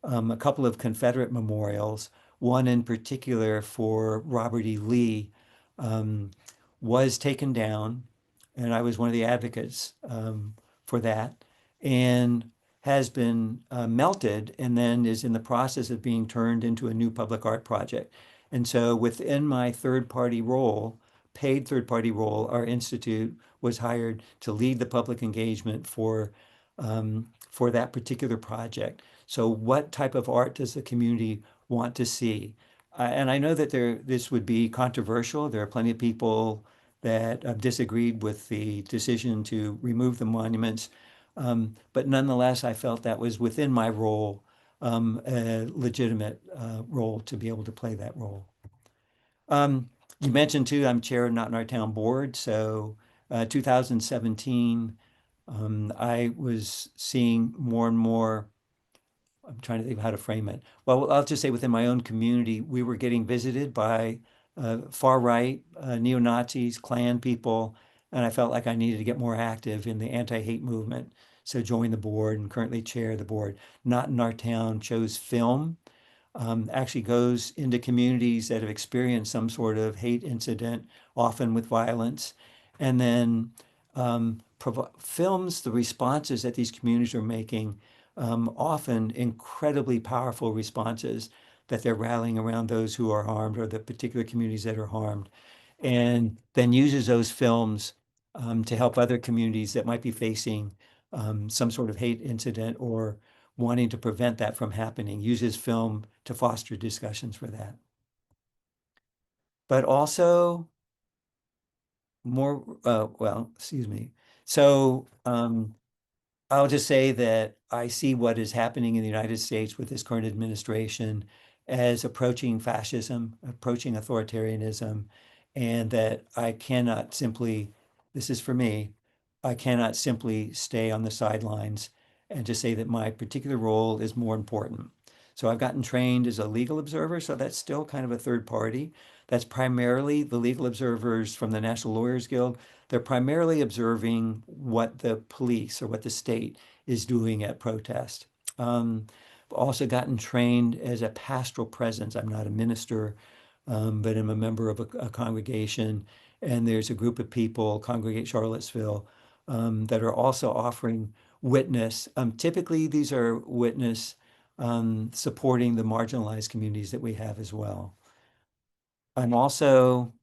a couple of Confederate memorials, one in particular for Robert E. Lee, was taken down, and I was one of the advocates for that, and has been melted and then is in the process of being turned into a new public art project. And so within my third-party role, paid third-party role, our institute was hired to lead the public engagement for that particular project. So what type of art does the community want to see? And I know that this would be controversial. There are plenty of people that have disagreed with the decision to remove the monuments. But nonetheless, I felt that was within my role, a legitimate role to be able to play that role. You mentioned too, I'm chair of Not in Our Town board. So 2017, I was seeing more and more. I'm trying to think of how to frame it. Well, I'll just say within my own community, we were getting visited by far right, neo-Nazis, Klan people, and I felt like I needed to get more active in the anti-hate movement. So joined the board and currently chair the board. Not in Our Town chose film, actually goes into communities that have experienced some sort of hate incident, often with violence, and then films the responses that these communities are making, often incredibly powerful responses that they're rallying around those who are harmed or the particular communities that are harmed, and then uses those films to help other communities that might be facing some sort of hate incident or wanting to prevent that from happening, uses film to foster discussions for that. But also more, well, excuse me. So I'll just say that I see what is happening in the United States with this current administration as approaching fascism, approaching authoritarianism, and that I cannot simply, this is for me, I cannot simply stay on the sidelines and just say that my particular role is more important. So I've gotten trained as a legal observer, so that's still kind of a third party. That's primarily the legal observers from the National Lawyers Guild. They're primarily observing what the police or what the state is doing at protest. Also gotten trained as a pastoral presence. I'm not a minister, but I'm a member of a congregation. And there's a group of people, Congregate Charlottesville, that are also offering witness. Typically, these are witness supporting the marginalized communities that we have as well. I'm also,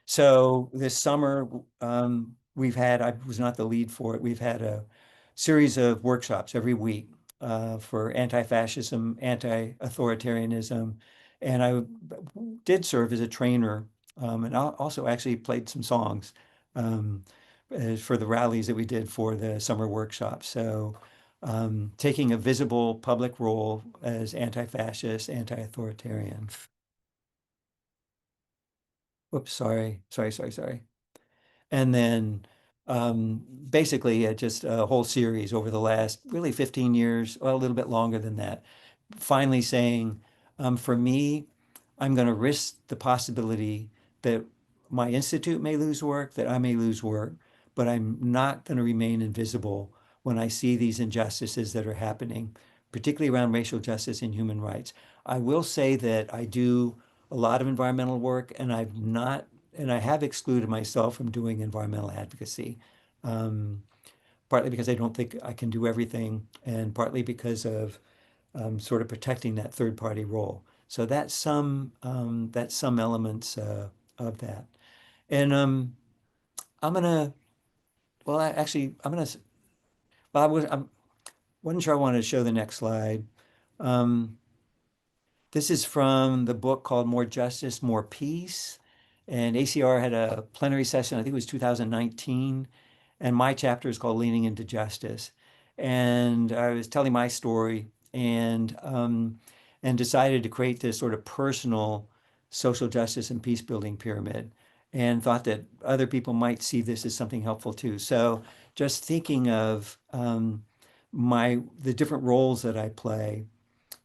so this summer, I was not the lead for it. We've had a series of workshops every week for anti-fascism, anti-authoritarianism. And I did serve as a trainer, and I also actually played some songs for the rallies that we did for the summer workshops. So taking a visible public role as anti-fascist, anti-authoritarian. Whoops, sorry. And then basically just a whole series over the last really 15 years, well, a little bit longer than that, finally saying, for me, I'm going to risk the possibility that my institute may lose work, that I may lose work, but I'm not going to remain invisible when I see these injustices that are happening, particularly around racial justice and human rights. I will say that I do a lot of environmental work, and I have excluded myself from doing environmental advocacy, partly because I don't think I can do everything, and partly because of sort of protecting that third party role. So that's some elements of that. And I'm gonna well, actually, well, I'm wasn't sure I wanted to show the next slide. Um, This is from the book called More Justice, More Peace. And ACR had a plenary session, I think it was 2019. And my chapter is called Leaning into Justice. And I was telling my story and decided to create this sort of personal social justice and peace building pyramid and thought that other people might see this as something helpful too. So just thinking of the different roles that I play,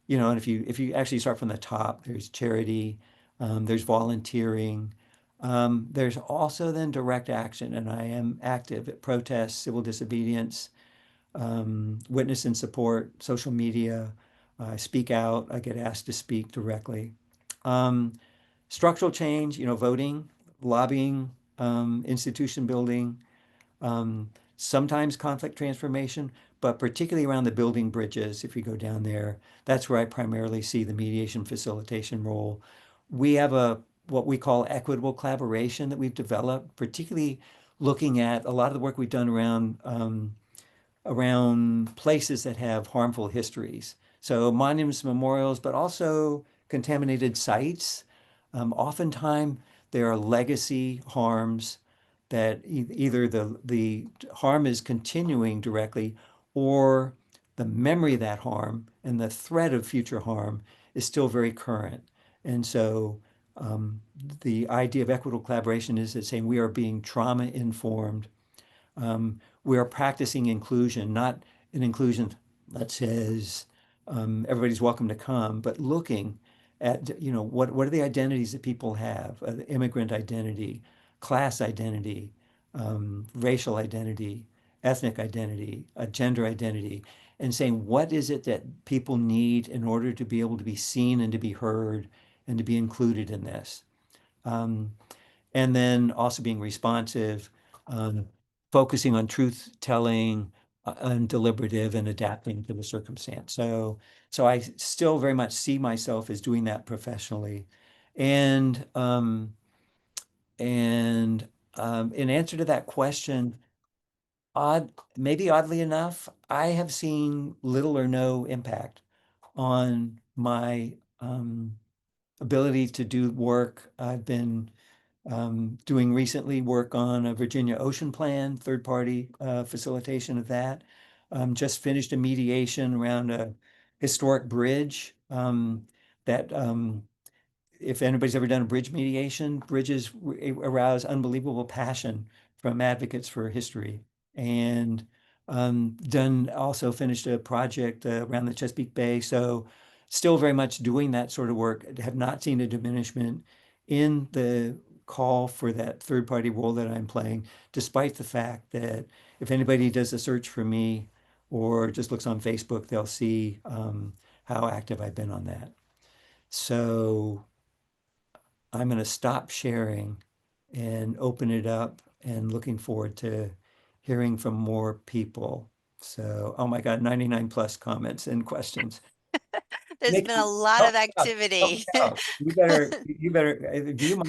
and if you actually start from the top, there's charity, there's volunteering, there's also then direct action, and I am active at protests, civil disobedience, witness and support, social media. I speak out. I get asked to speak directly. Um, Structural change, voting, lobbying, institution building, sometimes conflict transformation, but particularly around the building bridges, if you go down there, that's where I primarily see the mediation facilitation role. We have what we call equitable collaboration that we've developed, particularly looking at a lot of the work we've done around places that have harmful histories. So monuments, memorials, but also contaminated sites. Oftentimes, there are legacy harms that either the harm is continuing directly or the memory of that harm and the threat of future harm is still very current. And so the idea of equitable collaboration is that saying we are being trauma informed. We are practicing inclusion, not an inclusion that says everybody's welcome to come, but looking at, what are the identities that people have, the immigrant identity, class identity, racial identity, ethnic identity, gender identity, and saying what is it that people need in order to be able to be seen and to be heard and to be included in this. And then also being responsive, um, focusing on truth telling, and deliberative and adapting to the circumstance. So I still very much see myself as doing that professionally. And in answer to that question, maybe oddly enough, I have seen little or no impact on my ability to do work. I've been doing recently work on a Virginia Ocean Plan, third-party facilitation of that. Just finished a mediation around a historic bridge that if anybody's ever done a bridge mediation, bridges arouse unbelievable passion from advocates for history. And also finished a project around the Chesapeake Bay. So still very much doing that sort of work. Have not seen a diminishment in the call for that third party role that I'm playing, despite the fact that if anybody does a search for me or just looks on Facebook, they'll see how active I've been on that. So I'm going to stop sharing and open it up and looking forward to hearing from more people. So, oh my God, 99 plus comments and questions. There's been a Nikki, lot help of me out, help me activity. out. You better, would you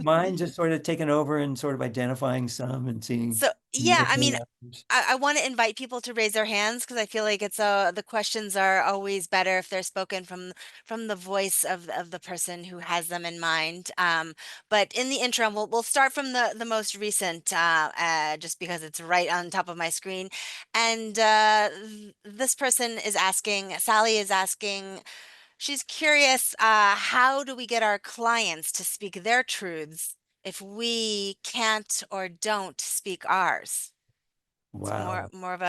mind just sort of taking over and sort of identifying some and seeing? So yeah, I mean, others? I want to invite people to raise their hands because I feel like it's the questions are always better if they're spoken from the voice of the person who has them in mind. But in the interim, we'll start from the most recent, just because it's right on top of my screen. And this person is asking, Sally is asking, she's curious, how do we get our clients to speak their truths if we can't or don't speak ours? It's Wow. more of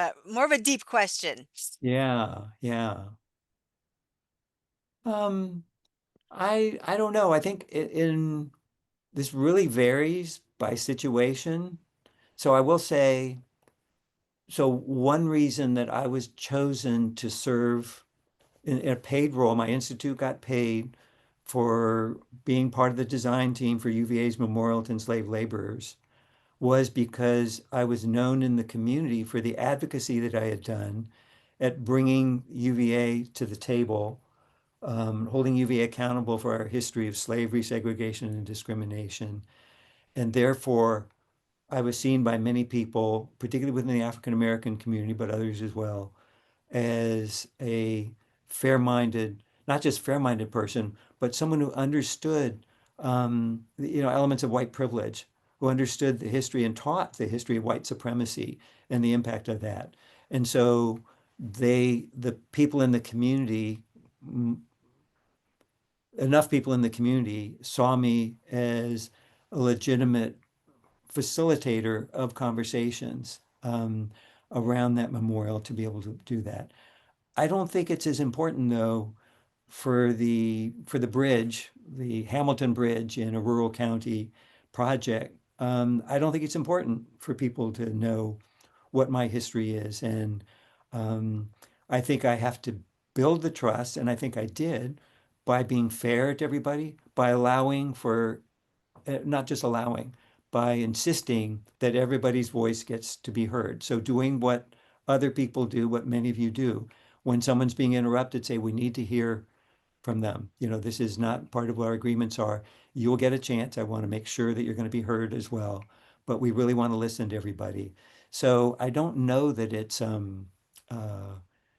a deep question. Yeah, yeah. Um, I don't know. I think this really varies by situation. So I will say, so one reason that I was chosen to serve in a paid role, my institute got paid for being part of the design team for UVA's Memorial to Enslaved Laborers, was because I was known in the community for the advocacy that I had done at bringing UVA to the table, holding UVA accountable for our history of slavery, segregation, and discrimination. And therefore, I was seen by many people, particularly within the African American community, but others as well, as a fair-minded, not just fair-minded person, but someone who understood, elements of white privilege, who understood the history and taught the history of white supremacy and the impact of that. And so the people in the community, enough people in the community saw me as a legitimate facilitator of conversations around that memorial to be able to do that. I don't think it's as important though for the bridge, the Hamilton Bridge in a rural county project. I don't think it's important for people to know what my history is, and I think I have to build the trust, and I think I did by being fair to everybody, by allowing for not just allowing, by insisting that everybody's voice gets to be heard. So doing what other people do, what many of you do, when someone's being interrupted, say, we need to hear from them. This is not part of what our agreements are. You'll get a chance. I want to make sure that you're going to be heard as well, but we really want to listen to everybody. So I don't know that it's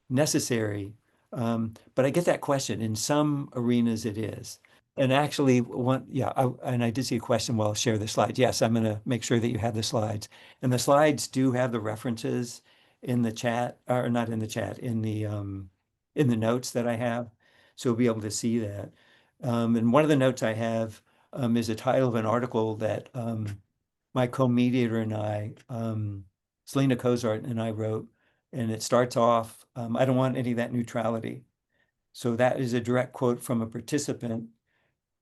necessary, but I get that question. In some arenas, it is. And actually, and I did see a question. Well, I'll share the slides. Yes, I'm going to make sure that you have the slides. And the slides do have the references in the chat, or not in the chat, in the notes that I have. So we'll be able to see that. And one of the notes I have is the title of an article that my co-mediator and I, Selena Cozart and I wrote. And it starts off, I don't want any of that neutrality. So that is a direct quote from a participant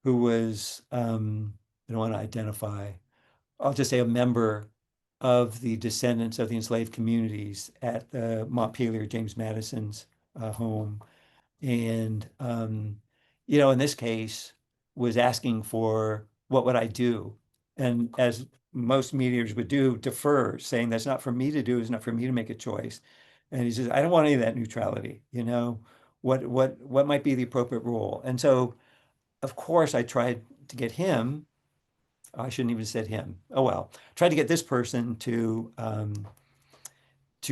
who was, I don't want to identify, I'll just say a member of the descendants of the enslaved communities at the Montpelier, James Madison's home. And, in this case, was asking for what would I do? And as most mediators would do, defer, saying that's not for me to do, it's not for me to make a choice. And he says, I don't want any of that neutrality, what might be the appropriate role? And so, of course, I tried to get him, I shouldn't even have said him. Oh, well, tried to get this person to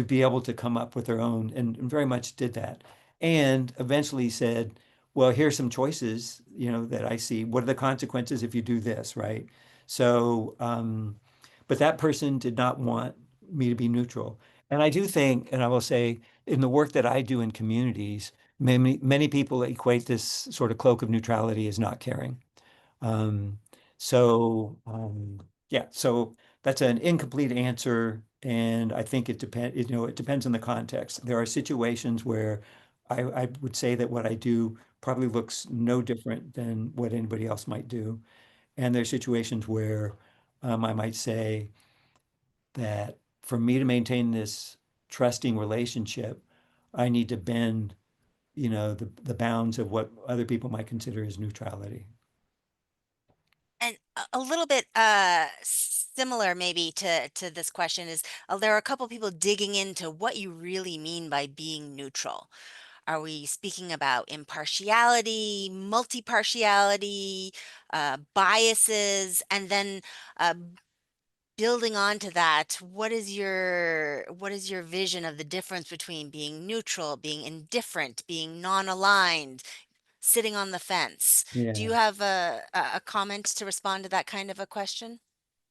be able to come up with their own, and very much did that. And eventually said, well, here's some choices, that I see. What are the consequences if you do this, right? So, but that person did not want me to be neutral. And I do think, and I will say, in the work that I do in communities, many people equate this sort of cloak of neutrality as not caring. So that's an incomplete answer, and I think it depends on the context. There are situations where I would say that what I do probably looks no different than what anybody else might do. And there are situations where I might say that for me to maintain this trusting relationship, I need to bend, the bounds of what other people might consider as neutrality. And a little bit similar maybe to this question is there are a couple people digging into what you really mean by being neutral. Are we speaking about impartiality, multi-partiality, biases, and then building on to that, what is your vision of the difference between being neutral, being indifferent, being non-aligned, sitting on the fence? Do you Yeah. have a comment to respond to that kind of a question?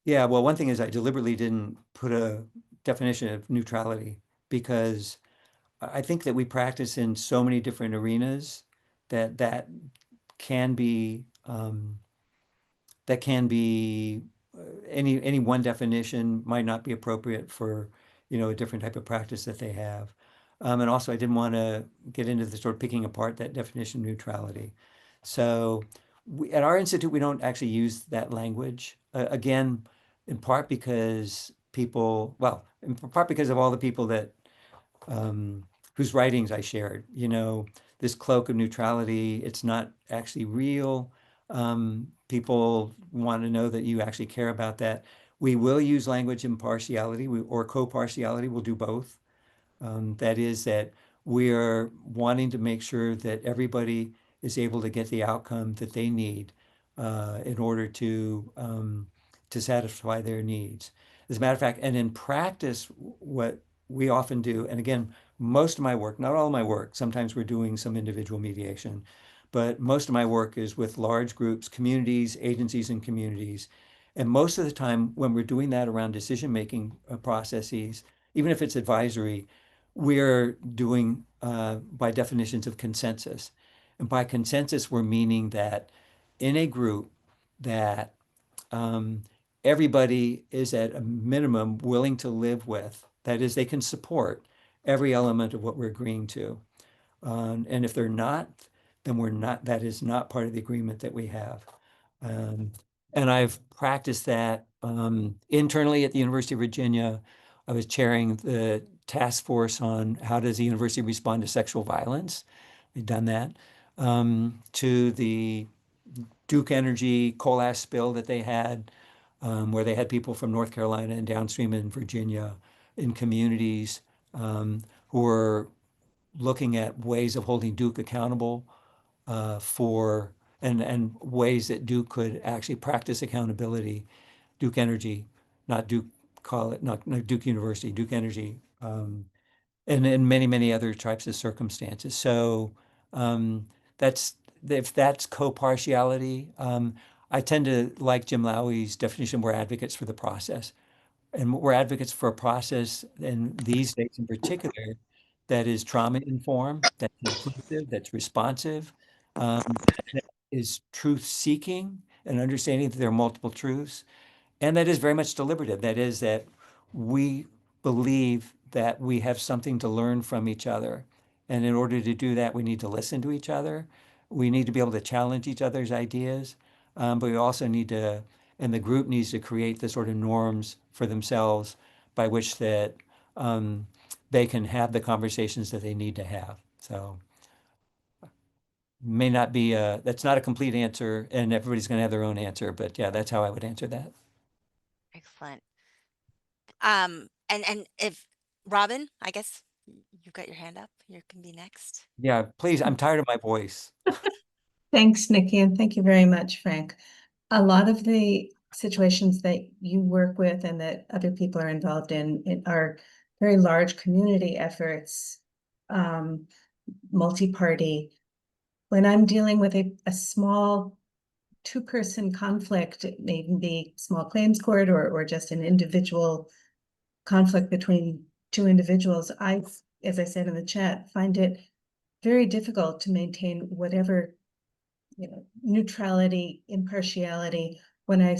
Yeah, well, one thing is I deliberately didn't put a definition of neutrality because I think that we practice in so many different arenas that can be that can be any one definition might not be appropriate for a different type of practice that they have. And also, I didn't want to get into the sort of picking apart that definition of neutrality. So at our institute, we don't actually use that language. Again, in part because in part because of all the people that whose writings I shared. This cloak of neutrality, it's not actually real. People want to know that you actually care about that. We will use language impartiality or co-partiality. We'll do both. That is that we are wanting to make sure that everybody is able to get the outcome that they need in order to satisfy their needs. As a matter of fact, and in practice, what we often do, and again, most of my work, not all of my work, sometimes we're doing some individual mediation, but most of my work is with large groups, communities, agencies, and communities. And most of the time, when we're doing that around decision-making processes, even if it's advisory, we're doing by definitions of consensus. And by consensus, we're meaning that in a group that everybody is at a minimum willing to live with. That is, they can support every element of what we're agreeing to. And if they're not, then we're not, that is not part of the agreement that we have. And I've practiced that internally at the University of Virginia. I was chairing the task force on how does the university respond to sexual violence. We've done that. To the Duke Energy coal ash spill that they had, where they had people from North Carolina and downstream in Virginia in communities who were looking at ways of holding Duke accountable for and ways that Duke could actually practice accountability. Duke Energy, not Duke College, not Duke University, Duke Energy, and in many, many other types of circumstances. So that's if that's co-partiality. I tend to like Jim Lowey's definition, we're advocates for the process. And we're advocates for a process, and these days in particular, that is trauma-informed, that's inclusive, that's responsive, that is truth-seeking and understanding that there are multiple truths, and that is very much deliberative. That is that we believe that we have something to learn from each other. And in order to do that, we need to listen to each other. We need to be able to challenge each other's ideas. But we also need to, and the group needs to create the sort of norms for themselves by which that they can have the conversations that they need to have. So may not be that's not a complete answer, and everybody's going to have their own answer. But yeah, that's how I would answer that. Excellent. And if Robin, I guess you've got your hand up. You can be next. Yeah, please. I'm tired of my voice. Thanks, Nikki, and thank you very much, Frank. A lot of the situations that you work with and that other people are involved in are very large community efforts, multi-party. When I'm dealing with a small two-person conflict, it may even be small claims court or just an individual conflict between two individuals, I, as I said in the chat, find it very difficult to maintain whatever, neutrality, impartiality, when I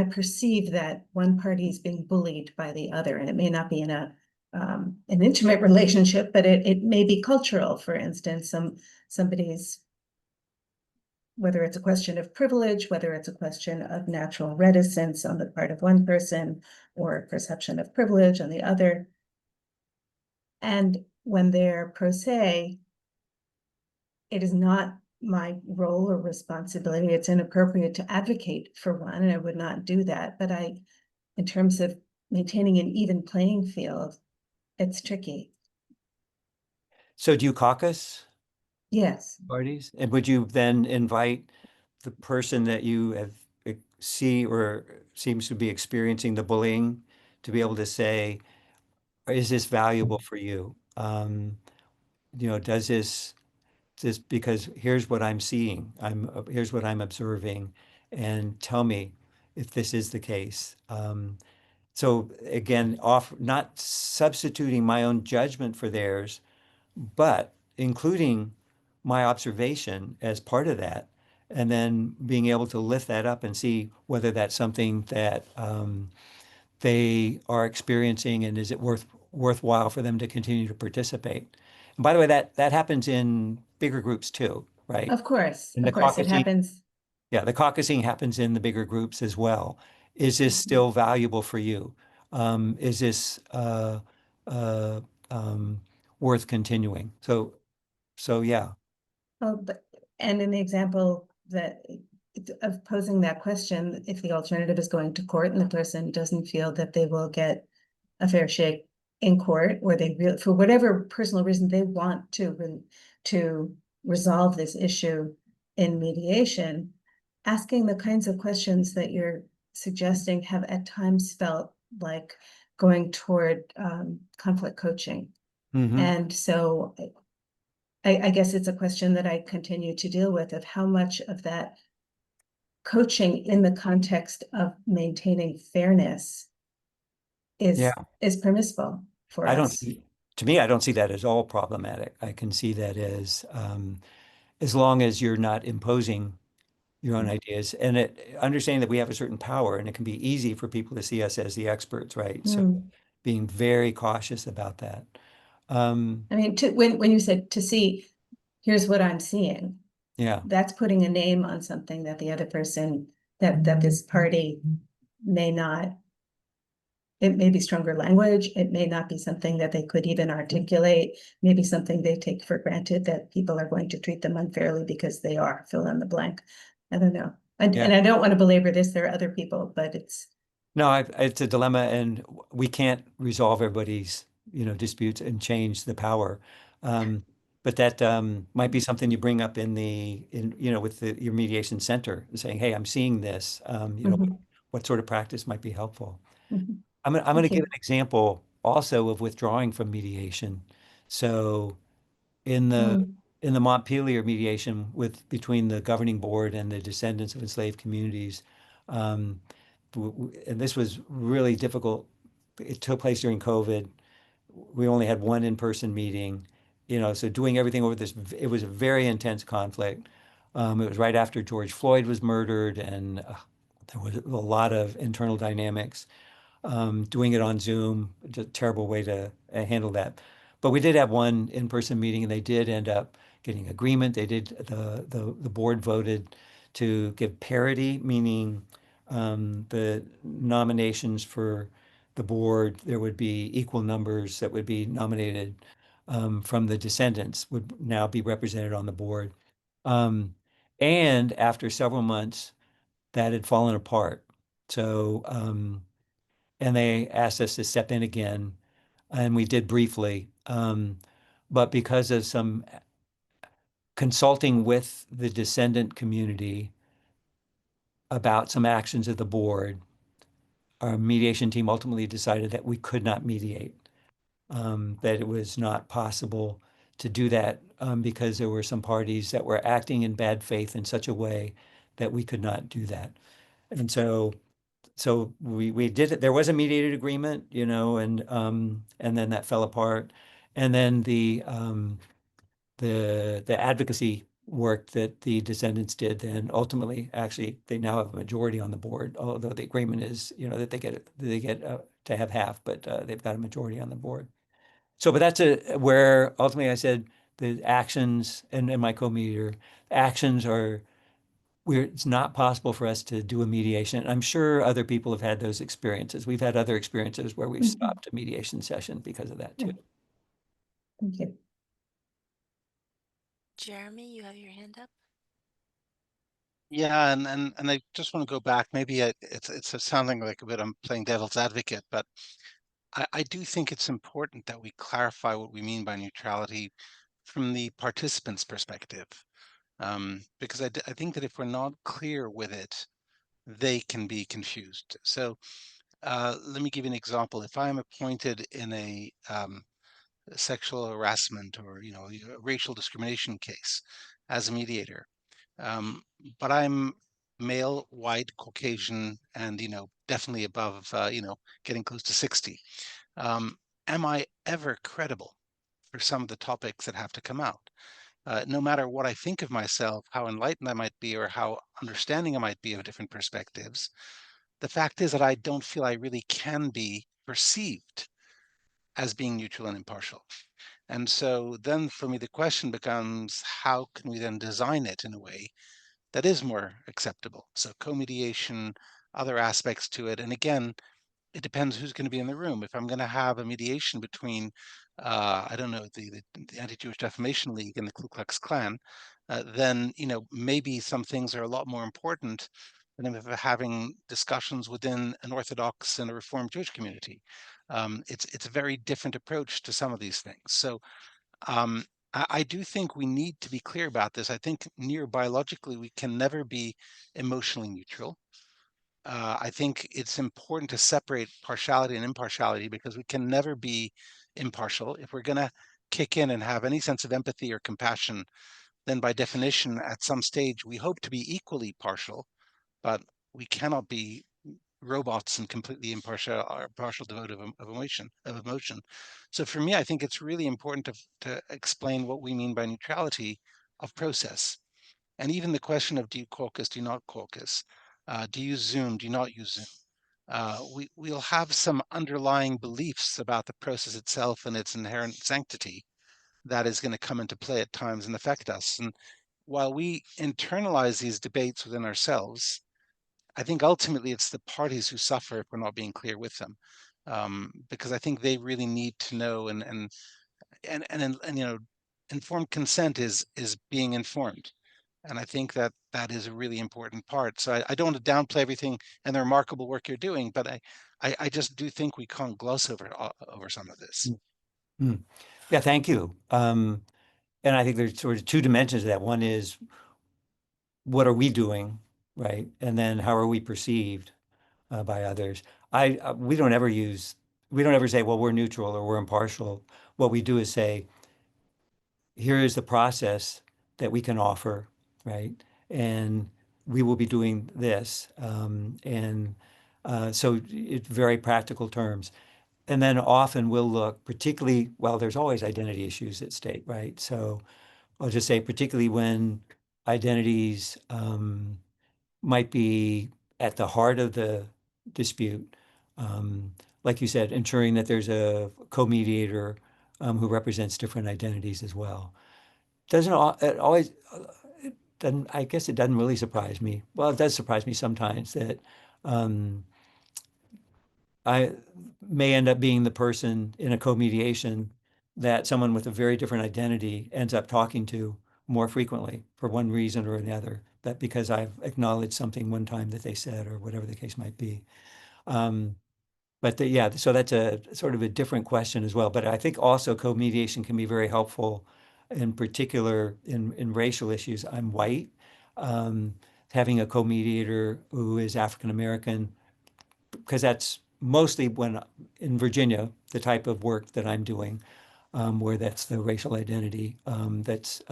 perceive that one party is being bullied by the other. And it may not be in an intimate relationship, but it may be cultural. For instance, somebody's, whether it's a question of privilege, whether it's a question of natural reticence on the part of one person or perception of privilege on the other. And when they're pro se, it is not my role or responsibility. It's inappropriate to advocate for one, and I would not do that. But in terms of maintaining an even playing field, it's tricky. So do you caucus Yes. parties? And would you then invite the person that you have see or seems to be experiencing the bullying to be able to say, is this valuable for you? Does this because here's what I'm seeing, here's what I'm observing, and tell me if this is the case. So again, not substituting my own judgment for theirs, but including my observation as part of that, and then being able to lift that up and see whether that's something that they are experiencing, and is it worthwhile for them to continue to participate. And by the way, that happens in bigger groups too, right? Of course, And the of course, it caucusing, happens. yeah, the caucusing happens in the bigger groups as well. Is this still valuable for you? Is this worth continuing? So yeah. Oh, and in the example of posing that question, if the alternative is going to court and the person doesn't feel that they will get a fair shake in court, or they really, for whatever personal reason, they want to resolve this issue in mediation, asking the kinds of questions that you're suggesting have at times felt like going toward conflict coaching. Mhm. And so I guess it's a question that I continue to deal with, of how much of that coaching in the context of maintaining fairness Yeah. is permissible for I don't us. see, to me, I don't see that as all problematic. I can see that as long as you're not imposing your own ideas and understanding that we have a certain power and it can be easy for people to see us as the experts, right? So Mm. being very cautious about that. Um, I mean, when you said to see, here's what I'm seeing, yeah, that's putting a name on something that the other person, that this party may not. It may be stronger language. It may not be something that they could even articulate. Maybe something they take for granted, that people are going to treat them unfairly because they are, fill in the blank. I don't know. And Yeah. I don't want to belabor this. There are other people, but it's. No, it's a dilemma, and we can't resolve everybody's, disputes and change the power. But that might be something you bring up with your mediation center, saying, "Hey, I'm seeing this. Mhm. What sort of practice might be helpful?" Mhm. I'm going to Thank give you. an example also of withdrawing from mediation. So in the Mm. in the Montpelier mediation between the governing board and the descendants of enslaved communities, um, and this was really difficult. It took place during COVID. We only had one in-person meeting, so doing everything over this, it was a very intense conflict. It was right after George Floyd was murdered, and there was a lot of internal dynamics. Doing it on Zoom, a terrible way to handle that. But we did have one in-person meeting, and they did end up getting agreement. They did the board voted to give parity, meaning the nominations for the board, there would be equal numbers that would be nominated from the descendants would now be represented on the board. Um, and after several months, that had fallen apart. So and they asked us to step in again, and we did briefly. But because of some consulting with the descendant community about some actions of the board, our mediation team ultimately decided that we could not mediate, that it was not possible to do that because there were some parties that were acting in bad faith in such a way that we could not do that. And so we did it. There was a mediated agreement, and then that fell apart. And then the advocacy work that the descendants did, then ultimately, actually, they now have a majority on the board. Although the agreement is, that they get to have half, but they've got a majority on the board. So, but that's where ultimately I said the actions and my co-mediator actions are. It's not possible for us to do a mediation. I'm sure other people have had those experiences. We've had other experiences where we've Mhm. stopped a mediation session because of that too. Thank you. Jeremy, you have your hand up. Yeah, and I just want to go back. Maybe it's sounding like a bit I'm playing devil's advocate, but I do think it's important that we clarify what we mean by neutrality from the participant's perspective, because I think that if we're not clear with it, they can be confused. So let me give you an example. If I'm appointed in a sexual harassment or a racial discrimination case as a mediator, but I'm male, white, Caucasian, and definitely above getting close to 60. Am I ever credible for some of the topics that have to come out? No matter what I think of myself, how enlightened I might be, or how understanding I might be of different perspectives, the fact is that I don't feel I really can be perceived as being neutral and impartial. And so then for me, the question becomes, how can we then design it in a way that is more acceptable? So co-mediation, other aspects to it. And again, it depends who's going to be in the room. If I'm going to have a mediation between, I don't know, the Anti-Jewish Defamation League and the Ku Klux Klan, then maybe some things are a lot more important than if we're having discussions within an Orthodox and a Reformed Jewish community. It's a very different approach to some of these things. So I do think we need to be clear about this. I think neurobiologically we can never be emotionally neutral. I think it's important to separate partiality and impartiality because we can never be impartial. If we're going to kick in and have any sense of empathy or compassion, then by definition, at some stage, we hope to be equally partial, but we cannot be robots and completely impartial or partial devoted of emotion. So for me, I think it's really important to explain what we mean by neutrality of process. And even the question of do you caucus, do you not caucus? Do you Zoom, do you not use Zoom? We'll have some underlying beliefs about the process itself and its inherent sanctity that is going to come into play at times and affect us. And while we internalize these debates within ourselves, I think ultimately it's the parties who suffer if we're not being clear with them, because I think they really need to know and you know, informed consent is being informed, and I think that that is a really important part. So I don't want to downplay everything and the remarkable work you're doing, but I just do think we can't gloss over some of this. Mm. Yeah, thank you. And I think there's sort of two dimensions to that. One is what are we doing, right? And then how are we perceived by others? We don't ever say, well, we're neutral or we're impartial. What we do is say, here is the process that we can offer, right? And we will be doing this. So it's very practical terms. And then often we'll look particularly, well, there's always identity issues at stake, right? So I'll just say particularly when identities might be at the heart of the dispute, like you said, ensuring that there's a co-mediator who represents different identities as well. It always, it doesn't, I guess it doesn't really surprise me. Well, it does surprise me sometimes that I may end up being the person in a co-mediation that someone with a very different identity ends up talking to more frequently for one reason or another, that because I've acknowledged something one time that they said or whatever the case might be. Yeah, so that's a sort of a different question as well. But I think also co-mediation can be very helpful, in particular in racial issues. I'm white. Having a co-mediator who is African American, because that's mostly when in Virginia, the type of work that I'm doing, where that's the racial identity that's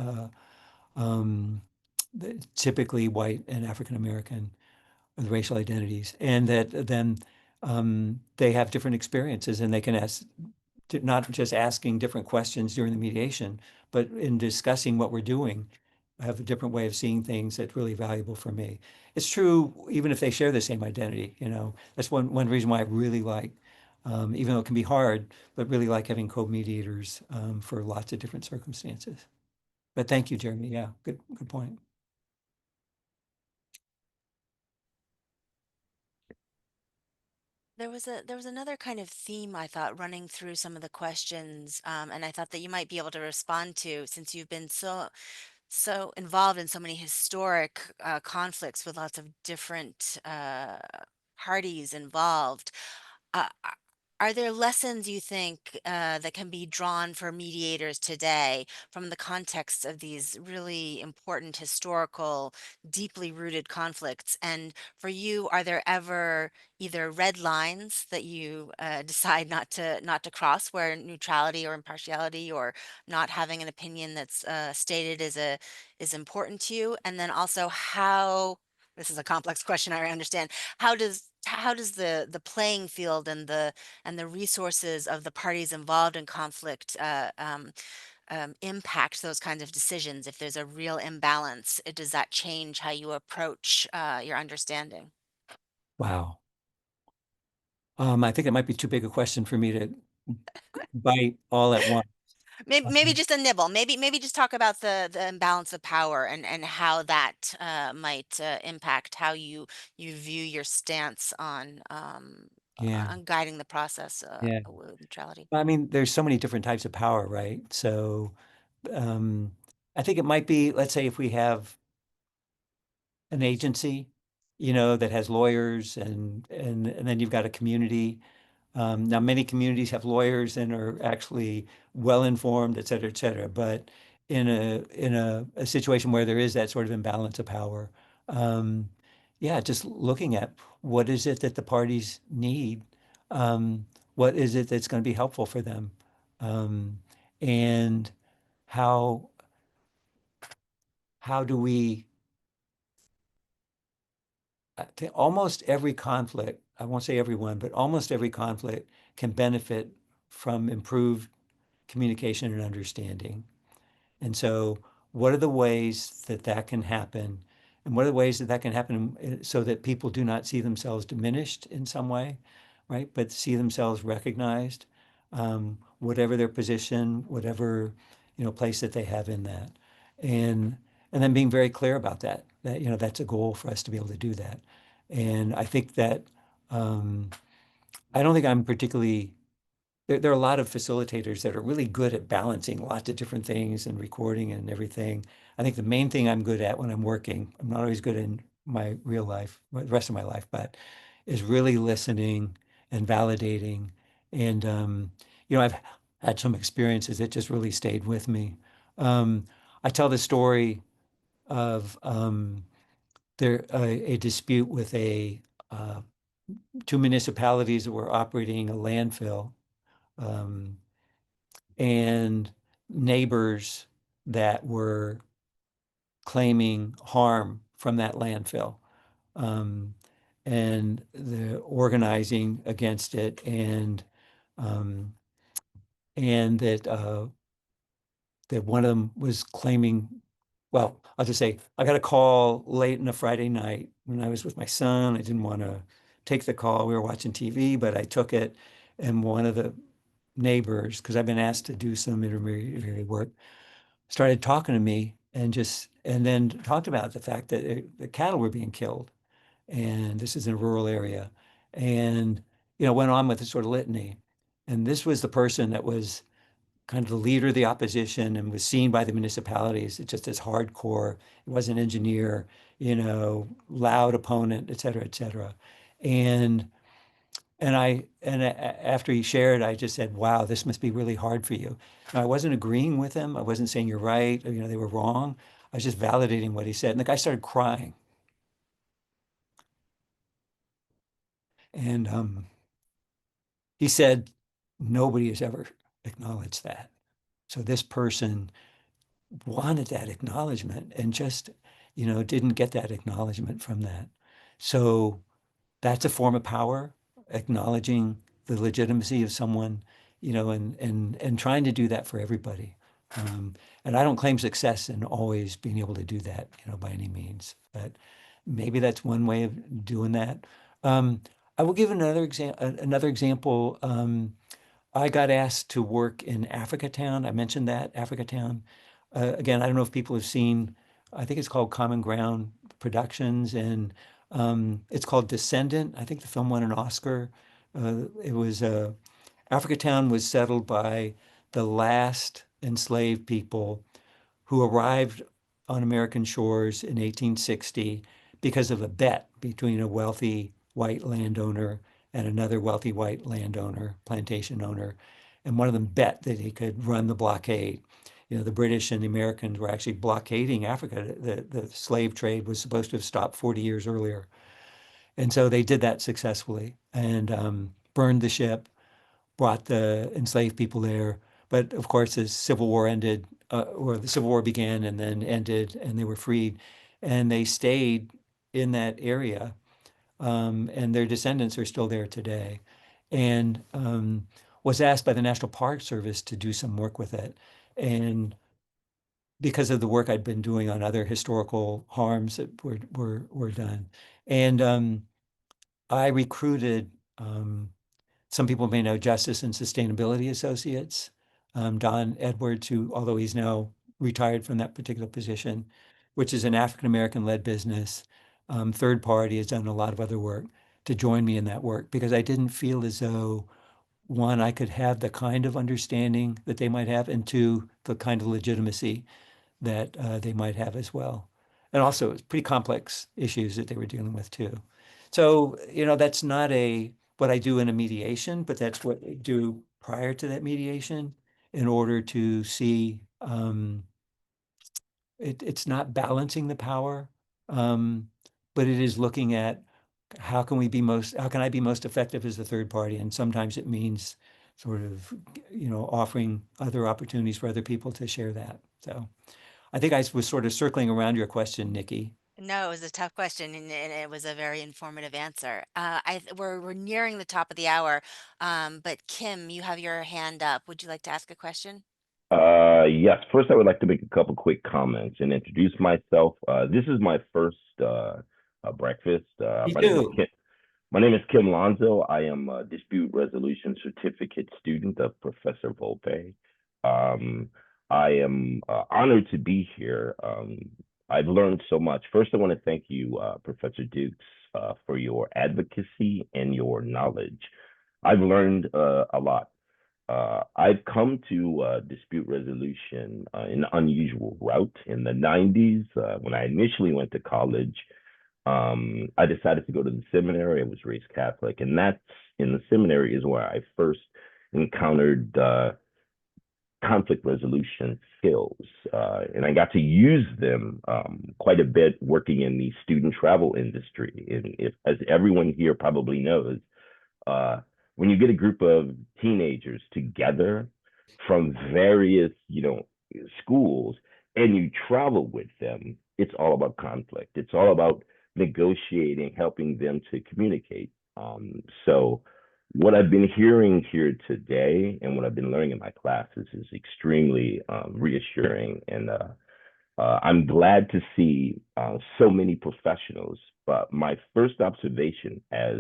typically white and African American with racial identities, and that then they have different experiences and they can ask, not just asking different questions during the mediation, but in discussing what we're doing, I have a different way of seeing things that's really valuable for me. It's true, even if they share the same identity, you know, that's one reason why I really like, even though it can be hard, but really like having co-mediators for lots of different circumstances. But thank you, Jeremy. Yeah, good point. There was another kind of theme I thought running through some of the questions, and I thought that you might be able to respond to since you've been so involved in so many historic conflicts with lots of different parties involved. Uh, are there lessons you think that can be drawn for mediators today from the context of these really important historical, deeply rooted conflicts? And for you, are there ever either red lines that you decide not to cross, where neutrality or impartiality or not having an opinion that's stated is important to you? And then also how, this is a complex question, I understand, how does the playing field and the resources of the parties involved in conflict impact those kinds of decisions? If there's a real imbalance, does that change how you approach your understanding? Wow. I think it might be too big a question for me to bite all at once. Maybe just a nibble. Maybe just talk about the imbalance of power and how that might impact how you view your stance Yeah, on guiding the process yeah. with neutrality. I mean, there's so many different types of power, right? So um, I think it might be, let's say if we have an agency, you know, that has lawyers and then you've got a community. Now, many communities have lawyers and are actually well-informed, et cetera, et cetera. But in a situation where there is that sort of imbalance of power, um, yeah, just looking at what is it that the parties need? What is it that's going to be helpful for them? And how do we, I think almost every conflict, I won't say everyone, but almost every conflict can benefit from improved communication and understanding. And so, what are the ways that that can happen? And what are the ways that that can happen so that people do not see themselves diminished in some way, right? But see themselves recognized, whatever their position, whatever, place that they have in that. And then being very clear about that, that's a goal for us to be able to do that. And I think that I don't think I'm particularly there are a lot of facilitators that are really good at balancing lots of different things and recording and everything. I think the main thing I'm good at when I'm working, I'm not always good in my real life, the rest of my life, but is really listening and validating. And, I've had some experiences that just really stayed with me. I tell the story of a dispute with uh, two municipalities that were operating a landfill. Um, and neighbors that were claiming harm from that landfill. Um, and the organizing against it um, and that one of them was claiming, well, I'll just say I got a call late in a Friday night when I was with my son. I didn't want to take the call. We were watching TV, but I took it. And one of the neighbors, because I've been asked to do some intermediary work, started talking to me and then talked about the fact that the cattle were being killed. And this is in a rural area. And, went on with a sort of litany. And this was the person that was kind of the leader of the opposition and was seen by the municipalities just as hardcore. He was an engineer, loud opponent, et cetera, et cetera. And after he shared, I just said, "Wow, this must be really hard for you." And I wasn't agreeing with him. I wasn't saying you're right, or, they were wrong. I was just validating what he said. And the guy started crying. And he said, "Nobody has ever acknowledged that." So this person wanted that acknowledgement and just, didn't get that acknowledgement from that. So that's a form of power, acknowledging the legitimacy of someone, and trying to do that for everybody. And I don't claim success in always being able to do that, by any means, but maybe that's one way of doing that. I will give another example. I got asked to work in Africa Town. I mentioned that, Africa Town. Again, I don't know if people have seen, I think it's called Common Ground Productions, and it's called Descendant. I think the film won an Oscar. It was Africa Town was settled by the last enslaved people who arrived on American shores in 1860 because of a bet between a wealthy white landowner and another wealthy white landowner, plantation owner. And one of them bet that he could run the blockade. The British and the Americans were actually blockading Africa. The slave trade was supposed to have stopped 40 years earlier. And so they did that successfully and burned the ship, brought the enslaved people there. But of course, as Civil War ended, or the Civil War began and then ended, and they were freed, and they stayed in that area, and their descendants are still there today. And was asked by the National Park Service to do some work with it, and because of the work I'd been doing on other historical harms that were done, and I recruited. Some people may know Justice and Sustainability Associates. Don Edwards, who, although he's now retired from that particular position, which is an African-American led business, third party, has done a lot of other work to join me in that work because I didn't feel as though, one, I could have the kind of understanding that they might have, and two, the kind of legitimacy that they might have as well. And also, it's pretty complex issues that they were dealing with too. So, that's not what I do in a mediation, but that's what I do prior to that mediation in order to see it's not balancing the power, but it is looking at how can I be most effective as a third party? And sometimes it means sort of, offering other opportunities for other people to share that. So I think I was sort of circling around your question, Nikki. No, it was a tough question, and it was a very informative answer. We're nearing the top of the hour, but Kim, you have your hand up. Would you like to ask a question? Yes. First, I would like to make a couple quick comments and introduce myself. This is my first breakfast. Me My name is too. Kim. My name is Kim Lonzo. I am a dispute resolution certificate student of Professor Volpe. I am honored to be here. I've learned so much. First, I want to thank you, Professor Dukes, for your advocacy and your knowledge. I've learned a lot. I've come to dispute resolution in an unusual route. In the 90s, when I initially went to college, I decided to go to the seminary. I was raised Catholic, and that's in the seminary is where I first encountered conflict resolution skills, and I got to use them quite a bit working in the student travel industry. And as everyone here probably knows, when you get a group of teenagers together from various, schools, and you travel with them, it's all about conflict. It's all about negotiating, helping them to communicate. So what I've been hearing here today and what I've been learning in my classes is extremely reassuring. And I'm glad to see so many professionals. But my first observation as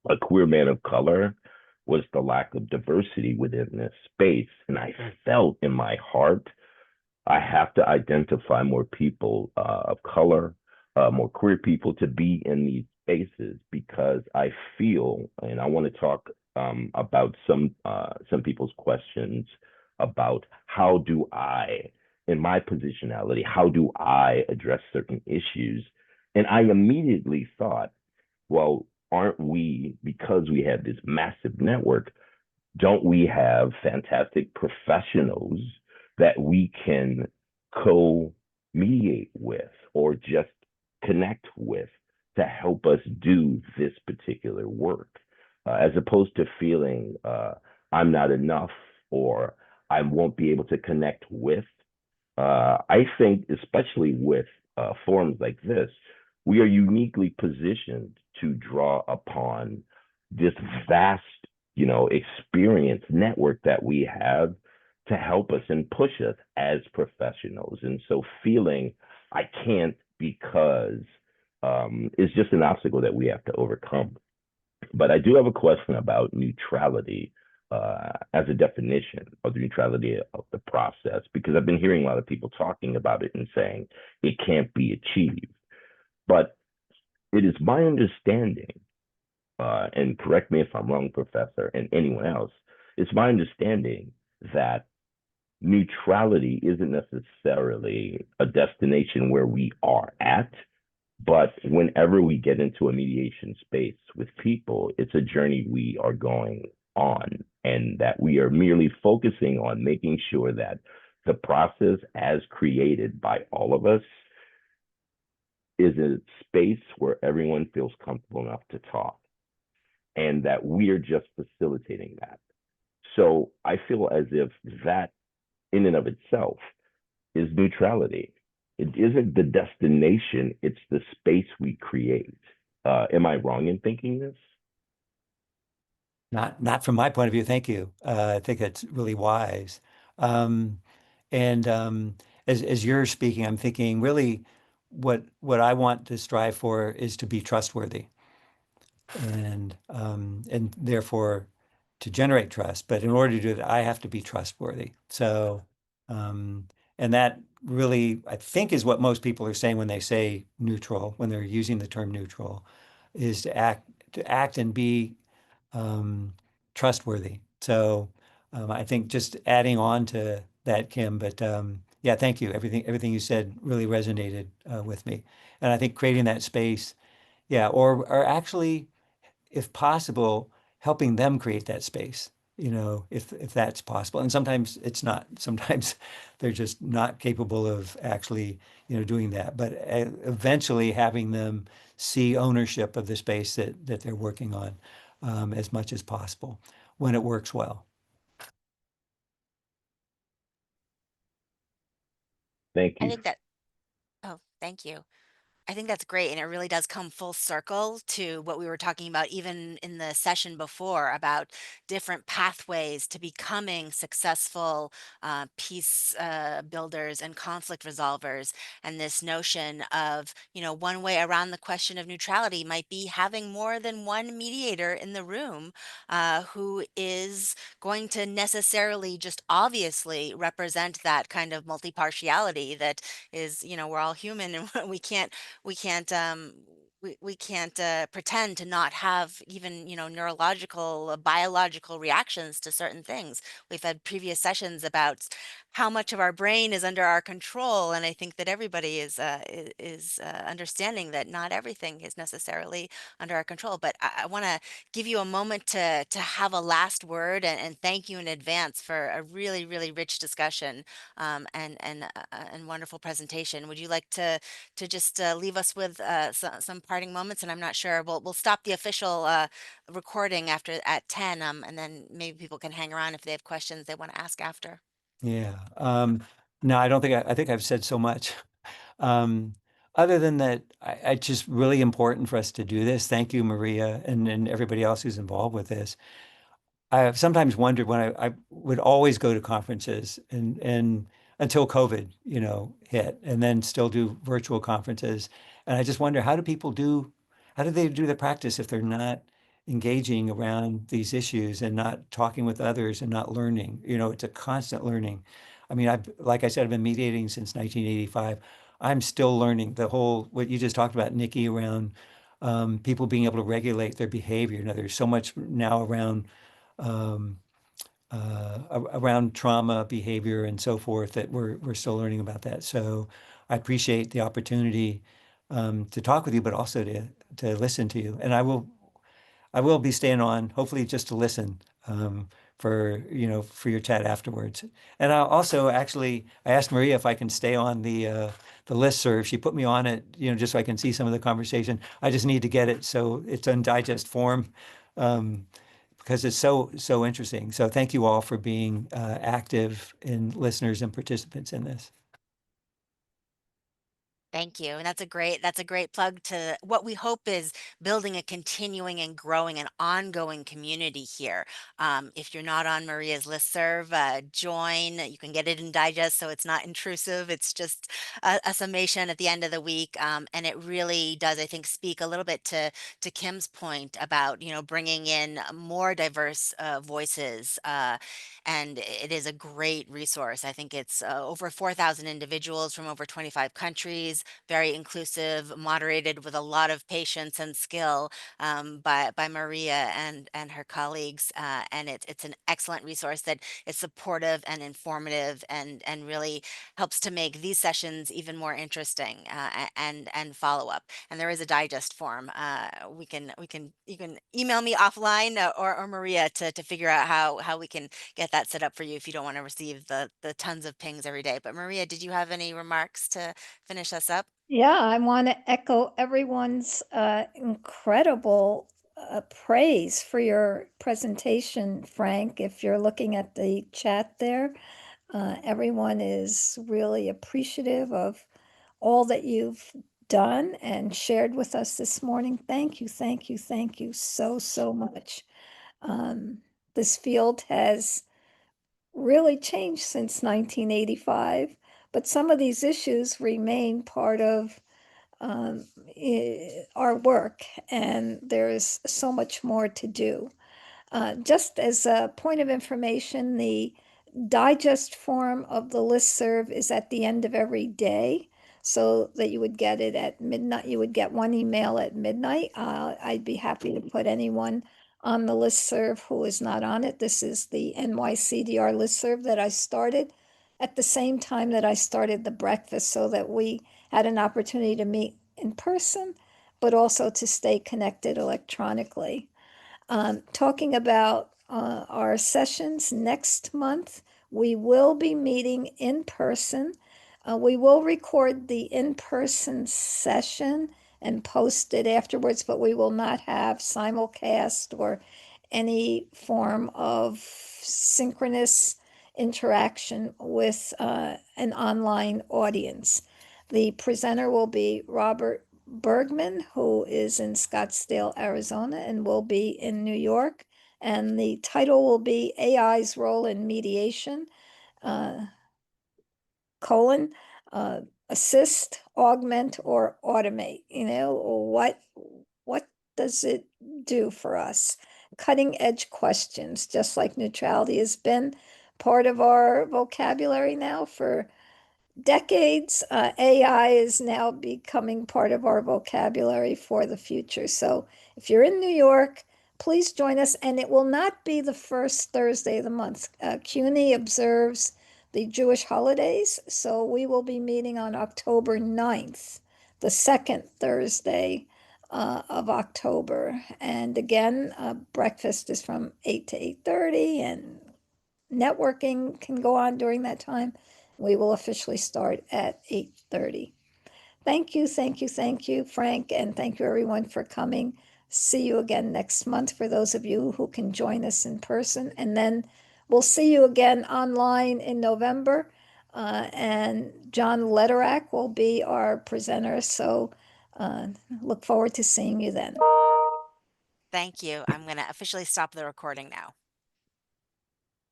a queer man of color was the lack of diversity within this space. And I felt in my heart, I have to identify more people of color, more queer people to be in these spaces, because I feel, and I want to talk about some people's questions about how do I, in my positionality, how do I address certain issues? And I immediately thought, well, aren't we, because we have this massive network, don't we have fantastic professionals that we can co-mediate with or just connect with to help us do this particular work, as opposed to feeling I'm not enough or I won't be able to connect with. I think, especially with forums like this, we are uniquely positioned to draw upon this vast, experience network that we have to help us and push us as professionals. And so feeling I can't because is just an obstacle that we have to overcome. But I do have a question about neutrality as a definition of the neutrality of the process, because I've been hearing a lot of people talking about it and saying it can't be achieved. But it is my understanding, and correct me if I'm wrong, Professor, and anyone else, it's my understanding that neutrality isn't necessarily a destination where we are at, but whenever we get into a mediation space with people, it's a journey we are going on, and that we are merely focusing on making sure that the process as created by all of us is a space where everyone feels comfortable enough to talk, and that we are just facilitating that. So I feel as if that in and of itself is neutrality. It isn't the destination, it's the space we create. Am I wrong in thinking this? Not from my point of view. Thank you. I think that's really wise. And as you're speaking, I'm thinking really what I want to strive for is to be trustworthy, and therefore to generate trust. But in order to do that, I have to be trustworthy. So, and that really, I think, is what most people are saying when they say neutral, when they're using the term neutral, is to act and be trustworthy. So I think just adding on to that, Kim, but yeah, thank you. Everything you said really resonated with me. And I think creating that space, yeah, or actually, if possible, helping them create that space, if that's possible. And sometimes it's not. Sometimes they're just not capable of actually, doing that. But eventually having them see ownership of the space that they're working on as much as possible when it works well. Thank I you. think that, oh, thank you. I think that's great. And it really does come full circle to what we were talking about even in the session before about different pathways to becoming successful peace builders and conflict resolvers. And this notion of, one way around the question of neutrality might be having more than one mediator in the room who is going to necessarily just obviously represent that kind of multi-partiality that is, we're all human and we can't pretend to not have even neurological biological reactions to certain things. We've had previous sessions about how much of our brain is under our control, and I think that everybody is understanding that not everything is necessarily under our control. But I want to give you a moment to have a last word, and thank you in advance for a really really rich discussion and wonderful presentation. Would you like to just leave us with some parting moments? And I'm not sure, we'll stop the official recording after at 10, and then maybe people can hang around if they have questions they want to ask after. Yeah. No, I don't think I think I've said so much. Other than that, it's just really important for us to do this. Thank you, Maria, and everybody else who's involved with this. I have sometimes wondered when I would always go to conferences and until COVID, hit, and then still do virtual conferences. And I just wonder, how do they do the practice if they're not engaging around these issues and not talking with others and not learning? It's a constant learning. I mean, like I said, I've been mediating since 1985. I'm still learning what you just talked about, Nikki, around people being able to regulate their behavior. There's so much now um, around trauma behavior and so forth that we're still learning about that. So I appreciate the opportunity to talk with you, but also to listen to you. And I will be staying on, hopefully just to listen for your chat afterwards. And I also I asked Maria if I can stay on the listserv. She put me on it, just so I can see some of the conversation. I just need to get it so it's in digest form. Because it's so interesting. So thank you all for being active and listeners and participants in this. Thank you. And that's a great plug to what we hope is building a continuing and growing and ongoing community here. If you're not on Maria's listserv, join. You can get it in digest, so it's not intrusive. It's just a summation at the end of the week. And it really does, I think, speak a little bit to Kim's point about, bringing in more diverse voices. And it is a great resource. I think it's over 4,000 individuals from over 25 countries, very inclusive, moderated with a lot of patience and skill by Maria and her colleagues. And it's an excellent resource that is supportive and informative and really helps to make these sessions even more interesting and follow up. And there is a digest form. You can email me offline or Maria to figure out how we can get that set up for you if you don't want to receive the tons of pings every day. But Maria, did you have any remarks to finish us up? Yeah, I want to echo everyone's incredible praise for your presentation, Frank. If you're looking at the chat there, everyone is really appreciative of all that you've done and shared with us this morning. Thank you, thank you, thank you so much. This field has really changed since 1985, but some of these issues remain part of our work, and there is so much more to do. Just as a point of information, the digest form of the listserv is at the end of every day, so that you would get it at midnight. You would get one email at midnight. I'd be happy to put anyone on the listserv who is not on it. This is the NYC-DR listserv that I started at the same time that I started the breakfast, so that we had an opportunity to meet in person, but also to stay connected electronically. Talking about our sessions next month, we will be meeting in person. We will record the in-person session and post it afterwards, but we will not have simulcast or any form of synchronous interaction with an online audience. The presenter will be Robert Bergman, who is in Scottsdale, Arizona, and will be in New York. And the title will be AI's Role in Mediation, assist, augment, or automate. What does it do for us? Cutting edge questions, just like neutrality has been part of our vocabulary now for decades. AI is now becoming part of our vocabulary for the future. So if you're in New York, please join us. And it will not be the first Thursday of the month. CUNY observes the Jewish holidays. So we will be meeting on October 9th, the second Thursday of October. And again, breakfast is from 8 to 8:30, and networking can go on during that time. We will officially start at 8:30. Thank you, Frank, and thank you everyone for coming. See you again next month for those of you who can join us in person. And then we'll see you again online in November. And John Lederach will be our presenter. So look forward to seeing you then. Thank you. I'm going to officially stop the recording now.